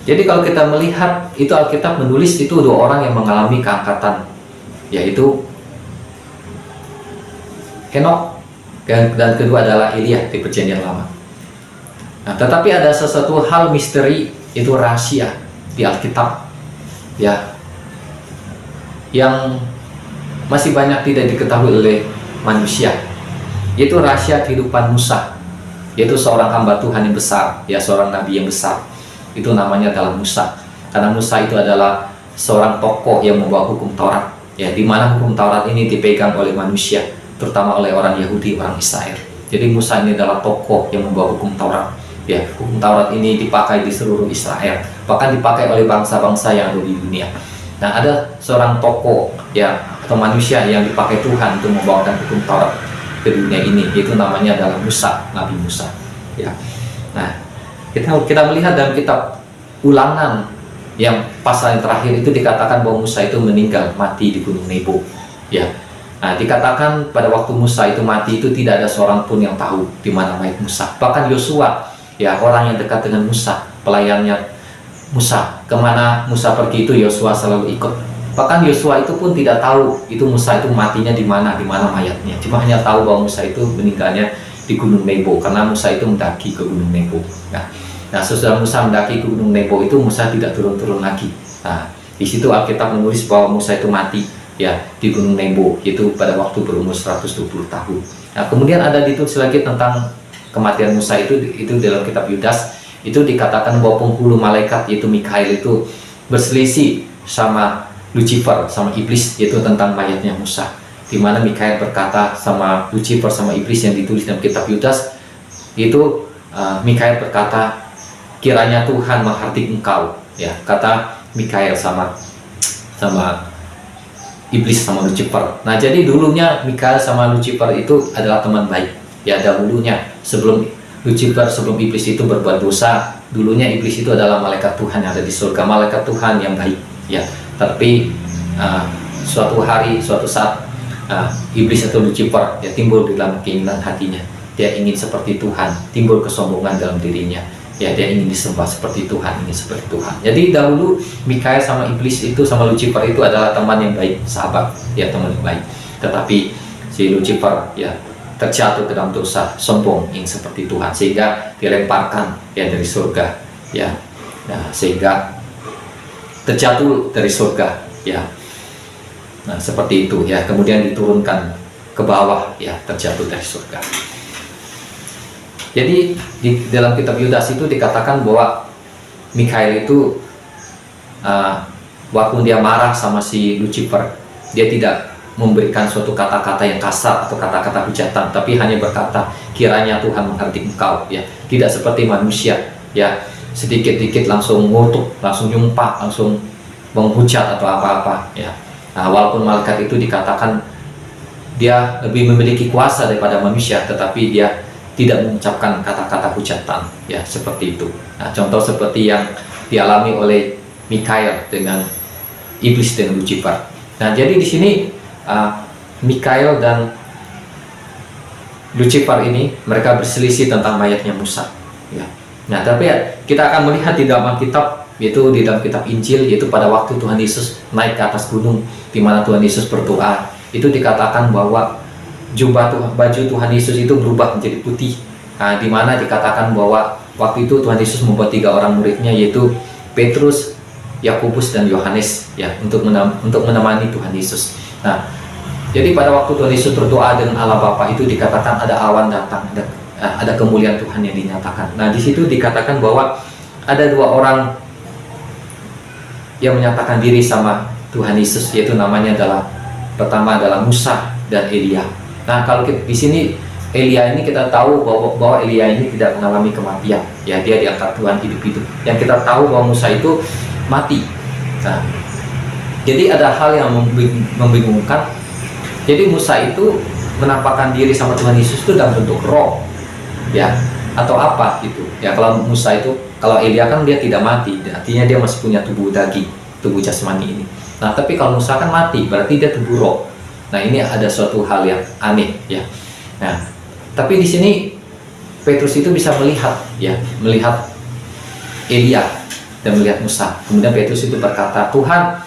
jadi kalau kita melihat itu, Alkitab menulis itu 2 orang yang mengalami keangkatan, yaitu Henokh, dan kedua adalah Elia di Perjanjian Lama. Nah, tetapi ada sesuatu hal misteri, itu rahasia di Alkitab, ya, yang masih banyak tidak diketahui oleh manusia, yaitu rahasia kehidupan Musa, yaitu seorang hamba Tuhan yang besar, ya, seorang nabi yang besar. Itu namanya adalah Musa. karena Musa itu adalah seorang tokoh yang membawa hukum Taurat, ya, di mana hukum Taurat ini dipegang oleh manusia, terutama oleh orang Yahudi, orang Israel. Jadi Musa ini adalah tokoh yang membawa hukum Taurat. Ya, hukum Taurat ini dipakai di seluruh Israel, bahkan dipakai oleh bangsa-bangsa yang ada di dunia. Nah, ada seorang tokoh, ya, atau manusia yang dipakai Tuhan untuk membawakan hukum Taurat ke dunia ini, yaitu namanya adalah Musa, Nabi Musa. Ya, nah kita melihat dalam kitab Ulangan yang pasal yang terakhir itu dikatakan bahwa Musa itu meninggal mati di Gunung Nebo. Ya, nah, dikatakan pada waktu Musa itu mati itu tidak ada seorang pun yang tahu di mana mayat Musa. Bahkan Yosua, ya, orang yang dekat dengan Musa, pelayannya Musa, kemana Musa pergi itu Yosua selalu ikut. Bahkan Yosua itu pun tidak tahu itu Musa itu matinya di mana mayatnya. Cuma hanya tahu bahwa Musa itu meninggalnya di Gunung Nebo, karena Musa itu mendaki ke Gunung Nebo. Nah, sesudah Musa mendaki ke Gunung Nebo itu Musa tidak turun-turun lagi. Nah, di situ Alkitab menulis bahwa Musa itu mati, ya, di Gunung Nebo, itu pada waktu berumur 120 tahun. Nah, kemudian ada ditulis lagi tentang kematian Musa itu dalam kitab Yudas, itu dikatakan bahwa penghulu malaikat yaitu Mikael itu berselisih sama Lucifer, sama iblis, yaitu tentang mayatnya Musa, di mana Mikael berkata sama Lucifer sama iblis yang ditulis dalam kitab Yudas itu, Mikael berkata, kiranya Tuhan menghardik engkau, ya, kata Mikael sama iblis, sama Lucifer. Nah, jadi dulunya Mikael sama Lucifer itu adalah teman baik. Ya, dahulunya sebelum Lucifer, sebelum iblis itu berbuat dosa, dulunya iblis itu adalah malaikat Tuhan yang ada di surga, malaikat Tuhan yang baik, ya. Tapi suatu saat iblis atau Lucifer, ya, timbul di dalam keinginan hatinya, dia ingin seperti Tuhan, timbul kesombongan dalam dirinya, ya, dia ingin disembah seperti Tuhan, ingin seperti Tuhan. Jadi dahulu Mikael sama iblis itu, sama Lucifer itu adalah teman yang baik, sahabat, ya, teman yang baik. Tetapi si Lucifer, ya, terjatuh ke dalam dosa, sombong, ingin seperti Tuhan, sehingga dilemparkan, ya, dari surga, ya. Nah, sehingga terjatuh dari surga, ya. Nah, seperti itu, ya. Kemudian diturunkan ke bawah, ya, terjatuh dari surga. Jadi di dalam kitab Yudas itu dikatakan bahwa Mikael itu waktu dia marah sama si Lucifer, dia tidak memberikan suatu kata-kata yang kasar atau kata-kata hujatan, tapi hanya berkata, kiranya Tuhan menghardik engkau, ya. Tidak seperti manusia, ya, sedikit-dikit langsung ngutuk, langsung nyumpah, langsung menghujat atau apa-apa, ya. Nah, walaupun malaikat itu dikatakan dia lebih memiliki kuasa daripada manusia, tetapi dia tidak mengucapkan kata-kata hujatan, ya, seperti itu. Nah, contoh seperti yang dialami oleh Mikael dengan iblis, dengan Lucifer. Nah, jadi di sini Mikael dan Lucifer ini mereka berselisih tentang mayatnya Musa, ya. Nah, tapi kita akan melihat di dalam Alkitab, yaitu di dalam kitab Injil, yaitu pada waktu Tuhan Yesus naik ke atas gunung, di mana Tuhan Yesus berdoa, itu dikatakan bahwa baju Tuhan Yesus itu berubah menjadi putih. Nah, di mana dikatakan bahwa waktu itu Tuhan Yesus membuat 3 orang muridnya, yaitu Petrus, Yakobus, dan Yohanes, ya, untuk menemani Tuhan Yesus. Nah, jadi pada waktu Tuhan Yesus berdoa dengan Allah Bapa itu dikatakan ada awan datang, ada kemuliaan Tuhan yang dinyatakan. Nah, di situ dikatakan bahwa ada 2 orang yang menyatakan diri sama Tuhan Yesus, yaitu namanya adalah, pertama adalah Musa dan Elia. Nah, kalau di sini Elia ini kita tahu bahwa Elia ini tidak mengalami kematian, ya, dia diangkat Tuhan hidup-hidup. Yang kita tahu bahwa Musa itu mati. Nah, jadi ada hal yang membingungkan. Jadi Musa itu menampakkan diri sama Tuhan Yesus itu dalam bentuk roh, ya, atau apa gitu, ya. Kalau Musa itu, kalau Elia kan dia tidak mati, artinya dia masih punya tubuh daging, tubuh jasmani ini. Nah, tapi kalau Musa kan mati, berarti dia tubuh roh. Nah, ini ada suatu hal yang aneh, ya. Nah, tapi di sini Petrus itu bisa melihat, ya, melihat Elia dan melihat Musa. Kemudian Petrus itu berkata, Tuhan,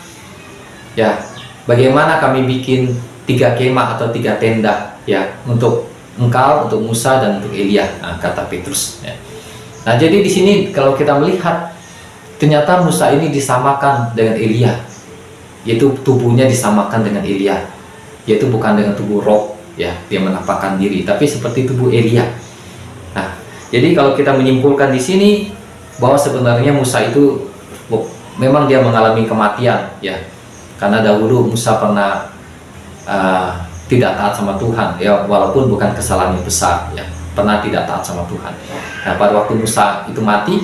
ya, bagaimana kami bikin 3 kemah atau 3 tenda, ya, untuk engkau, untuk Musa, dan untuk Elia, nah, kata Petrus, ya. Nah, jadi di sini kalau kita melihat, ternyata Musa ini disamakan dengan Elia, yaitu tubuhnya disamakan dengan Elia, yaitu bukan dengan tubuh roh, ya, dia menampakkan diri, tapi seperti tubuh Elia. Nah, jadi kalau kita menyimpulkan di sini bahwa sebenarnya Musa itu memang dia mengalami kematian ya, karena dahulu Musa pernah tidak taat sama Tuhan ya, walaupun bukan kesalahan yang besar ya, pernah tidak taat sama Tuhan. Nah, pada waktu Musa itu mati,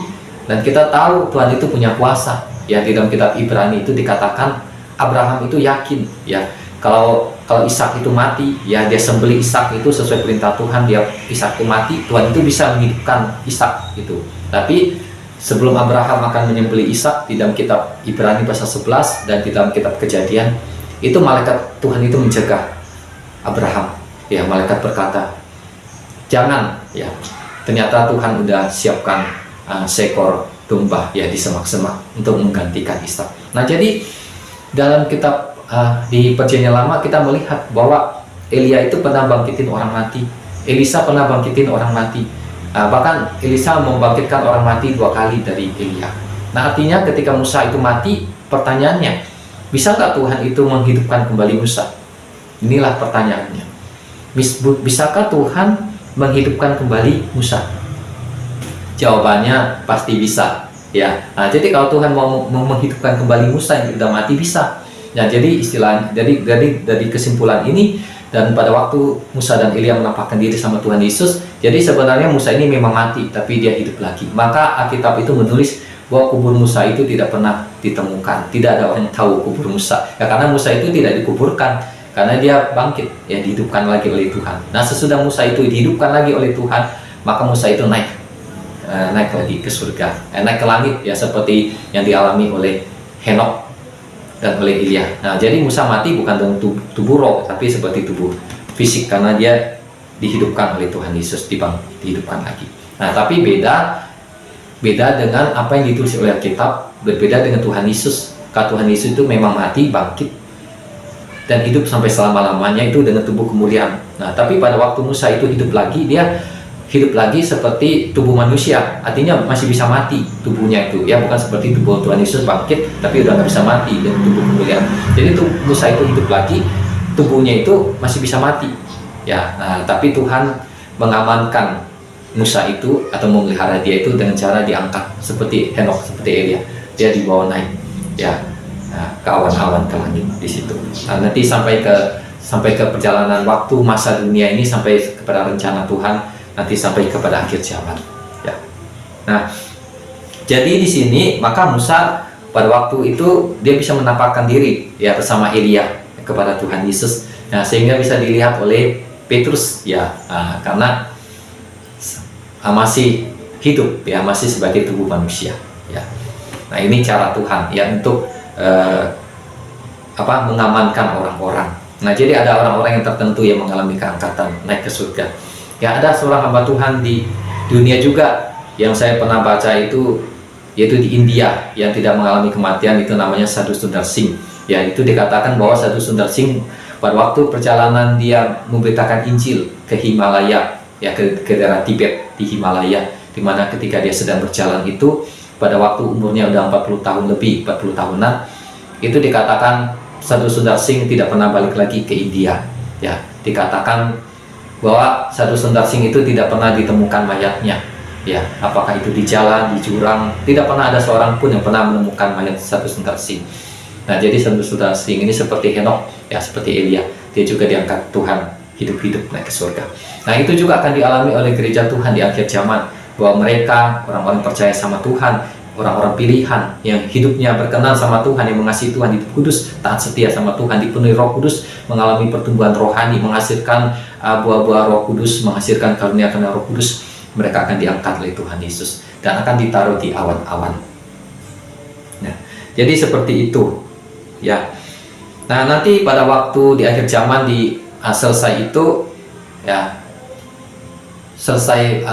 dan kita tahu Tuhan itu punya kuasa ya, di dalam kitab Ibrani itu dikatakan Abraham itu yakin ya, kalau Ishak itu mati ya, dia sembelih Ishak itu sesuai perintah Tuhan, dia Ishak itu mati, Tuhan itu bisa menghidupkan Ishak itu. Tapi sebelum Abraham akan menyembelih Ishak, di dalam kitab Ibrani pasal 11 dan di dalam kitab Kejadian, itu malaikat Tuhan itu mencegah Abraham ya. Malaikat berkata, jangan ya, ternyata Tuhan udah siapkan seekor domba ya di semak-semak untuk menggantikan Ishak. Nah, jadi dalam kitab di Perjanjian Lama kita melihat bahwa Elia itu pernah bangkitin orang mati, Elisa pernah bangkitin orang mati, bahkan Elisa membangkitkan orang mati 2 kali dari Elia. Nah, artinya ketika Musa itu mati, pertanyaannya, bisa nggak Tuhan itu menghidupkan kembali Musa? Inilah pertanyaannya. Bisakah Tuhan menghidupkan kembali Musa? Jawabannya pasti bisa ya. Nah, jadi kalau Tuhan mau menghidupkan kembali Musa yang sudah mati, bisa. Nah, jadi istilahnya dari kesimpulan ini, dan pada waktu Musa dan Elia menampakkan diri sama Tuhan Yesus, jadi sebenarnya Musa ini memang mati tapi dia hidup lagi. Maka Alkitab itu menulis bahwa kubur Musa itu tidak pernah ditemukan, tidak ada orang yang tahu kubur Musa ya, karena Musa itu tidak dikuburkan, karena dia bangkit ya, dihidupkan lagi oleh Tuhan. Nah, sesudah Musa itu dihidupkan lagi oleh Tuhan, maka Musa itu naik lagi ke surga, naik ke langit ya, seperti yang dialami oleh Henokh dan oleh Elia. Nah, jadi Musa mati bukan dengan tubuh roh, tapi seperti tubuh fisik, karena dia dihidupkan oleh Tuhan Yesus, dihidupkan lagi. Nah, tapi beda dengan apa yang ditulis oleh Alkitab, berbeda dengan Tuhan Yesus. Karena Tuhan Yesus itu memang mati, bangkit, dan hidup sampai selama-lamanya itu dengan tubuh kemuliaan. Nah, tapi pada waktu Musa itu hidup lagi, dia hidup lagi seperti tubuh manusia, artinya masih bisa mati tubuhnya itu ya, bukan seperti tubuh Tuhan Yesus bangkit tapi udah nggak bisa mati dengan tubuh kemuliaan. Jadi Musa itu hidup lagi, tubuhnya itu masih bisa mati ya. Nah, tapi Tuhan mengamankan Musa itu atau memelihara dia itu dengan cara diangkat seperti Henokh, seperti Elia, dia dibawa naik ya, ke awan-awan, ke langit di situ. Nah, nanti sampai ke perjalanan waktu masa dunia ini, sampai kepada rencana Tuhan, nanti sampai kepada akhir zaman ya. Nah, jadi di sini maka Musa pada waktu itu dia bisa menampakkan diri ya bersama Elia kepada Tuhan Yesus. Nah, sehingga bisa dilihat oleh Petrus ya, karena masih hidup ya, masih sebagai tubuh manusia ya. Nah, ini cara Tuhan ya untuk mengamankan orang-orang. Nah, jadi ada orang-orang yang tertentu yang mengalami keangkatan, naik ke surga ya. Ada seorang hamba Tuhan di dunia juga yang saya pernah baca itu, yaitu di India, yang tidak mengalami kematian, itu namanya Sadhu Sundar Singh ya. Itu dikatakan bahwa Sadhu Sundar Singh pada waktu perjalanan dia memberitakan Injil ke Himalaya ya, ke daerah Tibet di Himalaya, dimana ketika dia sedang berjalan itu pada waktu umurnya udah 40 tahun lebih, 40 tahunan, itu dikatakan Sadhu Sundar Singh tidak pernah balik lagi ke India ya. Dikatakan bahwa Sadhu Sundar Singh itu tidak pernah ditemukan mayatnya ya, apakah itu di jalan, di jurang, tidak pernah ada seorang pun yang pernah menemukan mayat Sadhu Sundar Singh. Nah, jadi Sadhu Sundar Singh ini seperti Henokh ya, seperti Elia, dia juga diangkat Tuhan hidup-hidup naik ke surga. Nah, itu juga akan dialami oleh gereja Tuhan di akhir zaman, bahwa mereka orang-orang percaya sama Tuhan, orang-orang pilihan yang hidupnya berkenan sama Tuhan, yang mengasihi Tuhan, hidup kudus, taat setia sama Tuhan, dipenuhi Roh Kudus, mengalami pertumbuhan rohani, menghasilkan buah-buah Roh Kudus, menghasilkan karunia-karunia Roh Kudus, mereka akan diangkat oleh Tuhan Yesus dan akan ditaruh di awan-awan. Nah, jadi seperti itu ya. Nah, nanti pada waktu di akhir zaman selesai itu ya, selesai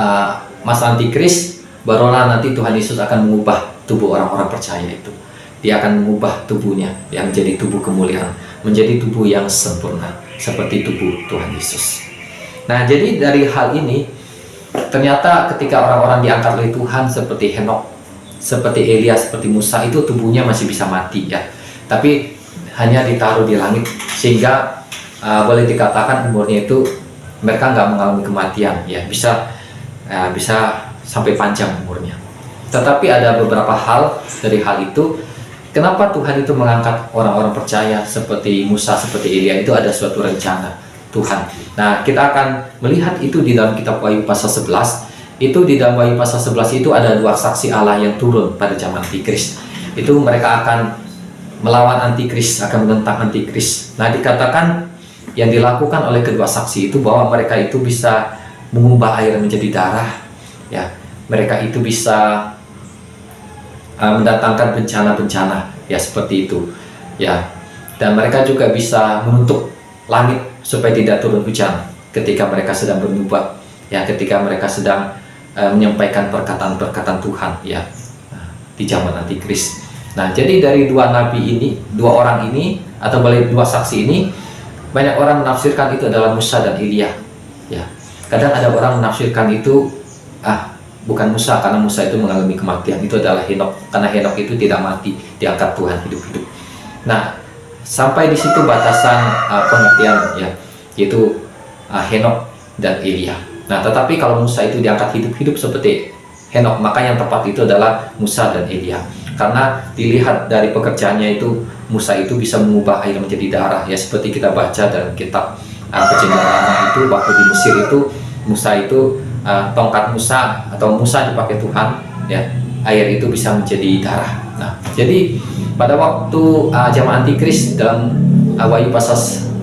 masa antikris, barulah nanti Tuhan Yesus akan mengubah tubuh orang-orang percaya itu. Dia akan mengubah tubuhnya yang menjadi tubuh kemuliaan, menjadi tubuh yang sempurna seperti tubuh Tuhan Yesus. Nah, jadi dari hal ini ternyata ketika orang-orang diangkat oleh Tuhan seperti Henokh, seperti Elia, seperti Musa, itu tubuhnya masih bisa mati ya, tapi hanya ditaruh di langit, sehingga boleh dikatakan umurnya itu mereka nggak mengalami kematian ya, bisa sampai panjang umurnya. Tetapi ada beberapa hal dari hal itu kenapa Tuhan itu mengangkat orang-orang percaya seperti Musa, seperti Elia? Itu ada suatu rencana Tuhan. Nah, kita akan melihat itu di dalam kitab Wahyu pasal 11. Itu di dalam Wahyu pasal 11 itu ada dua saksi Allah yang turun pada zaman Antikris. Itu mereka akan melawan Antikris, akan menentang Antikris. Nah, dikatakan yang dilakukan oleh kedua saksi itu bahwa mereka itu bisa mengubah air menjadi darah, ya. Mereka itu bisa mendatangkan bencana-bencana, ya, seperti itu, ya. Dan mereka juga bisa menutup langit supaya tidak turun hujan ketika mereka sedang bernubuat, ya, ketika mereka sedang menyampaikan perkataan-perkataan Tuhan, ya, di zaman Antikris. Nah, jadi dari dua nabi ini, dua orang ini, atau balik dua saksi ini, banyak orang menafsirkan itu adalah Musa dan Elia, ya. Kadang ada orang menafsirkan itu bukan Musa, karena Musa itu mengalami kematian. Itu adalah Henokh, karena Henokh itu tidak mati, diangkat Tuhan hidup-hidup. Nah, sampai di situ batasan pengertian, ya, yaitu Henokh dan Elia. Nah, tetapi kalau Musa itu diangkat hidup-hidup seperti Henokh, maka yang tepat itu adalah Musa dan Elia. Karena dilihat dari pekerjaannya itu, Musa itu bisa mengubah air menjadi darah, ya, seperti kita baca dalam kitab Perjanjian Lama itu, waktu di Mesir itu Musa itu tongkat Musa atau Musa dipakai Tuhan, ya, air itu bisa menjadi darah. Nah, jadi pada waktu zaman Antikris dalam Wahyu pasal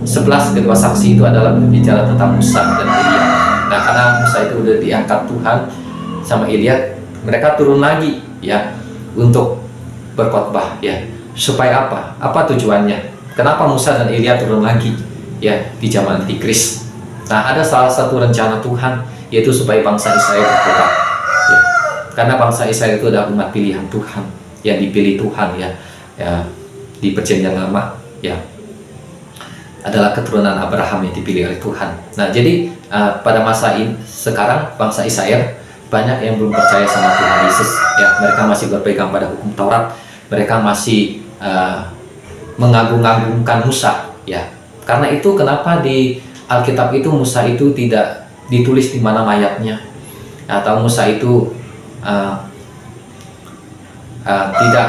11, kedua saksi itu adalah berbicara tentang Musa dan Elia. Nah, karena Musa itu udah diangkat Tuhan sama Elia, mereka turun lagi, ya, untuk berkhotbah, ya. Supaya apa? Apa tujuannya? Kenapa Musa dan Elia turun lagi, ya, di zaman Antikris? Nah, ada salah satu rencana Tuhan, yaitu supaya bangsa Israel bertobat, ya. Karena bangsa Israel itu adalah umat pilihan Tuhan, yang dipilih Tuhan, ya, di Perjanjian Lama, ya, adalah keturunan Abraham yang dipilih oleh Tuhan. Nah, jadi pada masa ini sekarang bangsa Israel banyak yang belum percaya sama Tuhan Yesus, ya. Mereka masih berpegang pada hukum Taurat, mereka masih mengagung-agungkan Musa, ya. Karena itu kenapa di Alkitab itu Musa itu tidak ditulis di mana mayatnya, atau Musa itu tidak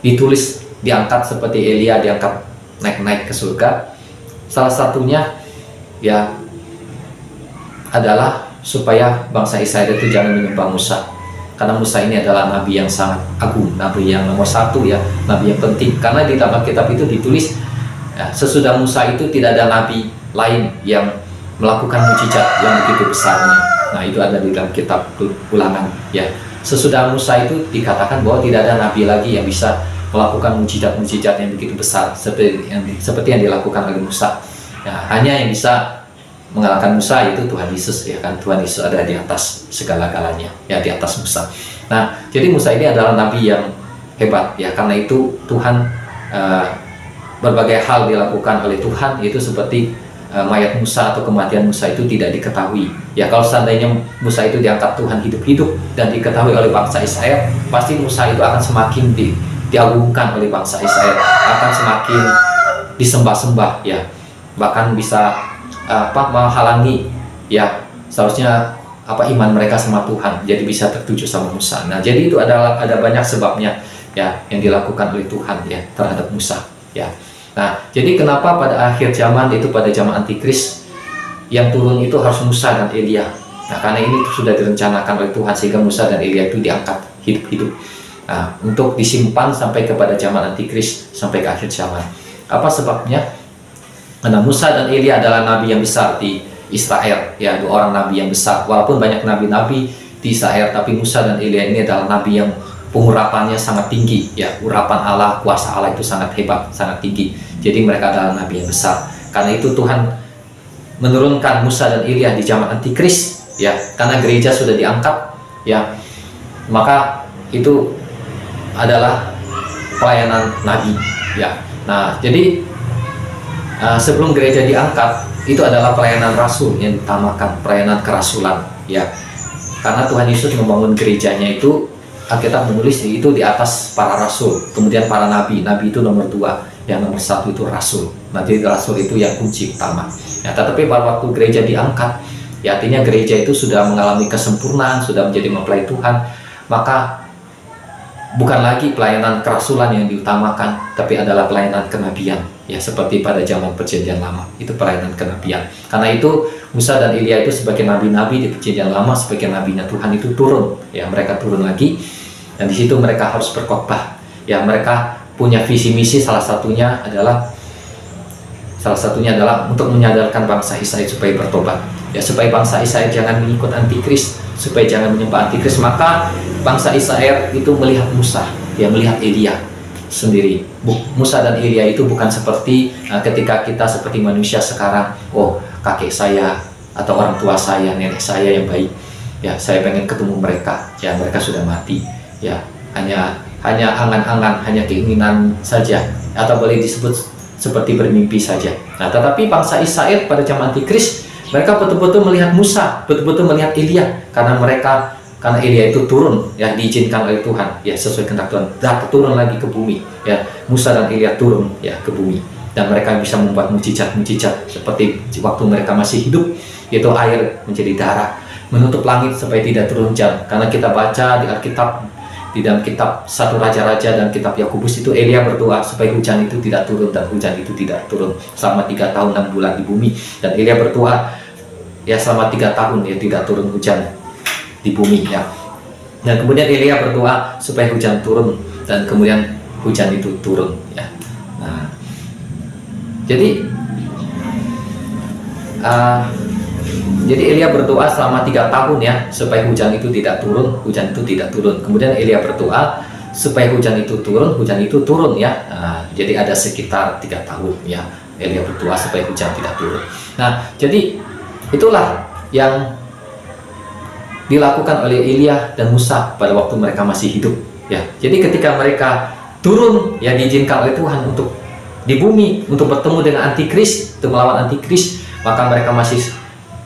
ditulis diangkat seperti Elia diangkat naik-naik ke surga. Salah satunya, ya, adalah supaya bangsa Israel itu jangan menyembah Musa, karena Musa ini adalah nabi yang sangat agung, nabi yang nomor satu, ya, nabi yang penting. Karena di dalam kitab itu ditulis, ya, sesudah Musa itu tidak ada nabi lain yang melakukan mujizat yang begitu besarnya. Nah, itu ada di dalam kitab Ulangan, ya. Sesudah Musa itu dikatakan bahwa tidak ada nabi lagi yang bisa melakukan mujizat-mujizat yang begitu besar seperti yang dilakukan oleh Musa. Ya, hanya yang bisa mengalahkan Musa itu Tuhan Yesus, ya kan. Tuhan Yesus ada di atas segala-galanya, ya, di atas Musa. Nah, jadi Musa ini adalah nabi yang hebat, ya. Karena itu Tuhan berbagai hal dilakukan oleh Tuhan, itu seperti mayat Musa atau kematian Musa itu tidak diketahui. Ya, kalau seandainya Musa itu diangkat Tuhan hidup-hidup dan diketahui oleh bangsa Israel, pasti Musa itu akan semakin diagungkan oleh bangsa Israel, akan semakin disembah-sembah, ya. Bahkan bisa menghalangi, ya, seharusnya iman mereka sama Tuhan, jadi bisa tertuju sama Musa. Nah, jadi itu ada banyak sebabnya, ya, yang dilakukan oleh Tuhan, ya, terhadap Musa, ya. Nah, jadi kenapa pada akhir zaman itu, pada zaman Antikris, yang turun itu harus Musa dan Elia. Nah, karena ini sudah direncanakan oleh Tuhan, sehingga Musa dan Elia itu diangkat hidup-hidup, untuk disimpan sampai kepada zaman Antikris, sampai ke akhir zaman. Apa sebabnya? Karena Musa dan Elia adalah nabi yang besar di Israel, ya, dua orang nabi yang besar. Walaupun banyak nabi-nabi di Israel, tapi Musa dan Elia ini adalah nabi yang pengurapannya sangat tinggi, ya. Urapan Allah, kuasa Allah itu sangat hebat, sangat tinggi. Jadi mereka adalah nabi yang besar. Karena itu Tuhan menurunkan Musa dan Elia di zaman Antikris, ya, karena gereja sudah diangkat, ya. Maka itu adalah pelayanan nabi, ya. Nah, jadi sebelum gereja diangkat, itu adalah pelayanan rasul yang ditamakan, pelayanan kerasulan, ya. Karena Tuhan Yesus membangun gerejanya itu, Alkitab menulis itu di atas para rasul, kemudian para nabi. Nabi itu nomor 2, yang nomor 1 itu rasul. Nah, jadi rasul itu yang kunci utama. Ya, tetapi pada waktu gereja diangkat, ya, artinya gereja itu sudah mengalami kesempurnaan, sudah menjadi mempelai Tuhan, maka bukan lagi pelayanan kerasulan yang diutamakan, tapi adalah pelayanan kenabian, ya, seperti pada zaman Perjanjian Lama, itu pelayanan kenabian. Karena itu Musa dan Elia itu sebagai nabi-nabi di Perjanjian Lama, sebagai nabinya Tuhan itu turun, ya, mereka turun lagi, dan di situ mereka harus berkhotbah, ya, mereka punya visi misi, salah satunya adalah untuk menyadarkan bangsa Israel supaya bertobat, ya, supaya bangsa Israel jangan mengikut antikris, supaya jangan menyembah antikris. Maka bangsa Israel itu melihat Musa, ya, melihat Elia sendiri. Musa dan Elia itu bukan seperti ketika kita seperti manusia sekarang, oh, kakek saya atau orang tua saya, nenek saya yang baik, ya, saya pengen ketemu mereka, ya, mereka sudah mati, ya, hanya angan-angan, hanya keinginan saja, atau boleh disebut seperti bermimpi saja. Nah, tetapi bangsa Israel pada zaman antikris, mereka betul-betul melihat Musa, betul-betul melihat Elia, karena Elia itu turun, ya, diizinkan oleh Tuhan, ya, sesuai kehendak Tuhan, dan turun lagi ke bumi, ya, Musa dan Elia turun, ya, ke bumi, dan mereka bisa membuat mujizat-mujizat seperti waktu mereka masih hidup, yaitu air menjadi darah, menutup langit supaya tidak turun hujan. Karena kita baca di Alkitab, di dalam kitab 1 Raja-Raja dan kitab Yakobus itu, Elia berdoa supaya hujan itu tidak turun, dan hujan itu tidak turun selama 3 tahun 6 bulan di bumi. Dan Elia berdoa, ya, selama 3 tahun ya tidak turun hujan di bumi, ya. Dan kemudian Elia berdoa supaya hujan turun, dan kemudian hujan itu turun, ya. Nah, jadi Elia berdoa selama 3 tahun, ya, supaya hujan itu tidak turun, Kemudian Elia berdoa supaya hujan itu turun, ya. Nah, jadi ada sekitar 3 tahun, ya, Elia berdoa supaya hujan tidak turun. Nah, jadi itulah yang dilakukan oleh Elia dan Musa pada waktu mereka masih hidup, ya. Jadi ketika mereka turun, ya, diizinkan oleh Tuhan untuk di bumi untuk bertemu dengan antikris, untuk melawan antikris, maka mereka masih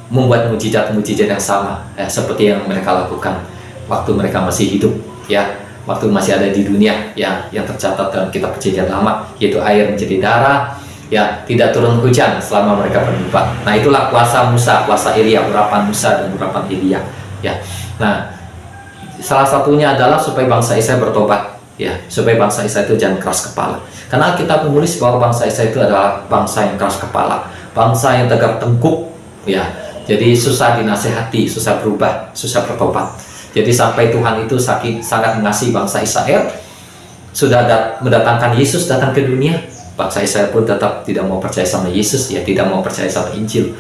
membuat mujizat-mujizat yang sama, ya, seperti yang mereka lakukan waktu mereka masih hidup, ya, waktu masih ada di dunia, yang tercatat dalam kitab Perjanjian Lama, yaitu air menjadi darah, ya, tidak turun hujan selama mereka berdoa. Nah, itulah kuasa Musa, kuasa Elia, urapan Musa dan urapan Elia, ya. Nah, salah satunya adalah supaya bangsa Israel bertobat, ya, supaya bangsa Israel itu jangan keras kepala. Karena kita menulis bahwa bangsa Israel itu adalah bangsa yang keras kepala, bangsa yang tegak tengkuk, ya. Jadi susah dinasehati, susah berubah, susah bertobat. Jadi sampai Tuhan itu sangat mengasihi bangsa Israel, sudah mendatangkan Yesus datang ke dunia, bangsa Israel pun tetap tidak mau percaya sama Yesus, ya, tidak mau percaya sama Injil.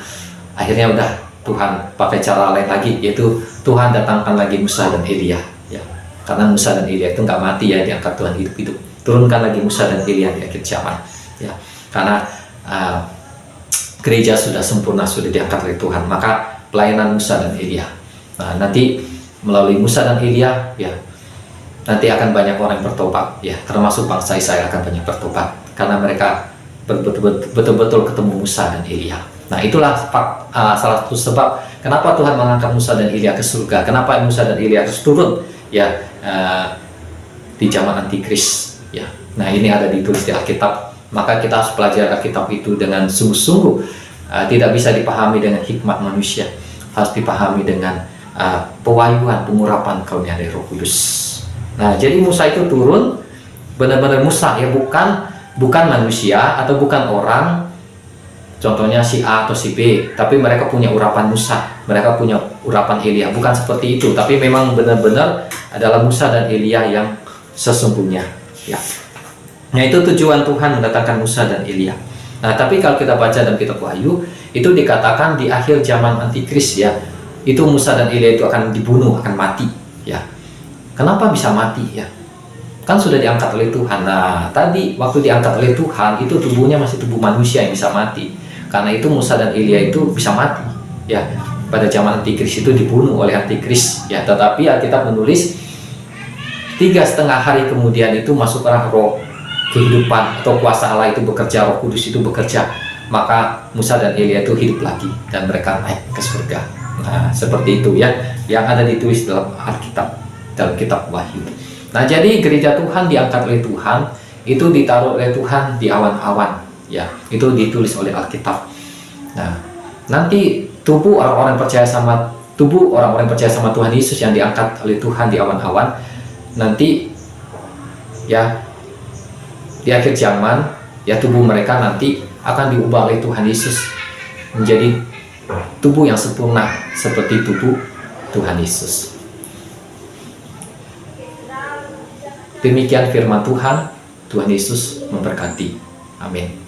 Akhirnya udah Tuhan pakai cara lain lagi, yaitu Tuhan datangkan lagi Musa dan Elia, ya. Karena Musa dan Elia itu nggak mati, ya, diangkat Tuhan hidup-hidup. Turunkan lagi Musa dan Elia di akhir zaman, ya. Karena gereja sudah sempurna, sudah diangkat oleh Tuhan, maka pelayanan Musa dan Elia. Nah, nanti melalui Musa dan Elia, ya, nanti akan banyak orang yang bertobat, ya, termasuk bangsa Israel akan banyak bertobat, karena mereka betul-betul ketemu Musa dan Elia. Nah, itulah salah satu sebab kenapa Tuhan mengangkat Musa dan Elia ke surga, kenapa Musa dan Elia harus turun, ya, di zaman antikris, ya. Nah, ini ada ditulis di Alkitab. Maka kita harus pelajari Alkitab itu dengan sungguh-sungguh, tidak bisa dipahami dengan hikmat manusia, harus dipahami dengan pewahyuan, pengurapan karunia dari Roh Kudus. Nah, jadi Musa itu turun, benar-benar Musa, ya, bukan manusia atau bukan orang, contohnya si A atau si B, tapi mereka punya urapan Musa, mereka punya urapan Elia, bukan seperti itu, tapi memang benar-benar adalah Musa dan Elia yang sesungguhnya, ya. Nah, itu tujuan Tuhan mendatangkan Musa dan Elia. Nah, tapi kalau kita baca dalam kitab Wahyu, itu dikatakan di akhir zaman antikris, ya, itu Musa dan Elia itu akan dibunuh, akan mati, ya. Kenapa bisa mati, ya? Kan sudah diangkat oleh Tuhan. Nah, tadi waktu diangkat oleh Tuhan, itu tubuhnya masih tubuh manusia yang bisa mati. Karena itu Musa dan Elia itu bisa mati, ya. Pada zaman antikris itu dibunuh oleh antikris, ya. Tetapi Alkitab menulis 3,5 hari kemudian itu masuklah roh kehidupan atau kuasa Allah itu bekerja, Roh Kudus itu bekerja, maka Musa dan Elia itu hidup lagi dan mereka naik ke surga. Nah, seperti itu, ya, yang ada ditulis dalam Alkitab, dalam kitab Wahyu. Nah, jadi gereja Tuhan diangkat oleh Tuhan, itu ditaruh oleh Tuhan di awan-awan, ya, itu ditulis oleh Alkitab. Nah, nanti tubuh orang-orang percaya sama Tuhan Yesus yang diangkat oleh Tuhan di awan-awan, nanti ya di akhir zaman ya tubuh mereka nanti akan diubah oleh Tuhan Yesus menjadi tubuh yang sempurna seperti tubuh Tuhan Yesus. Demikian firman Tuhan. Tuhan Yesus memberkati. Amin.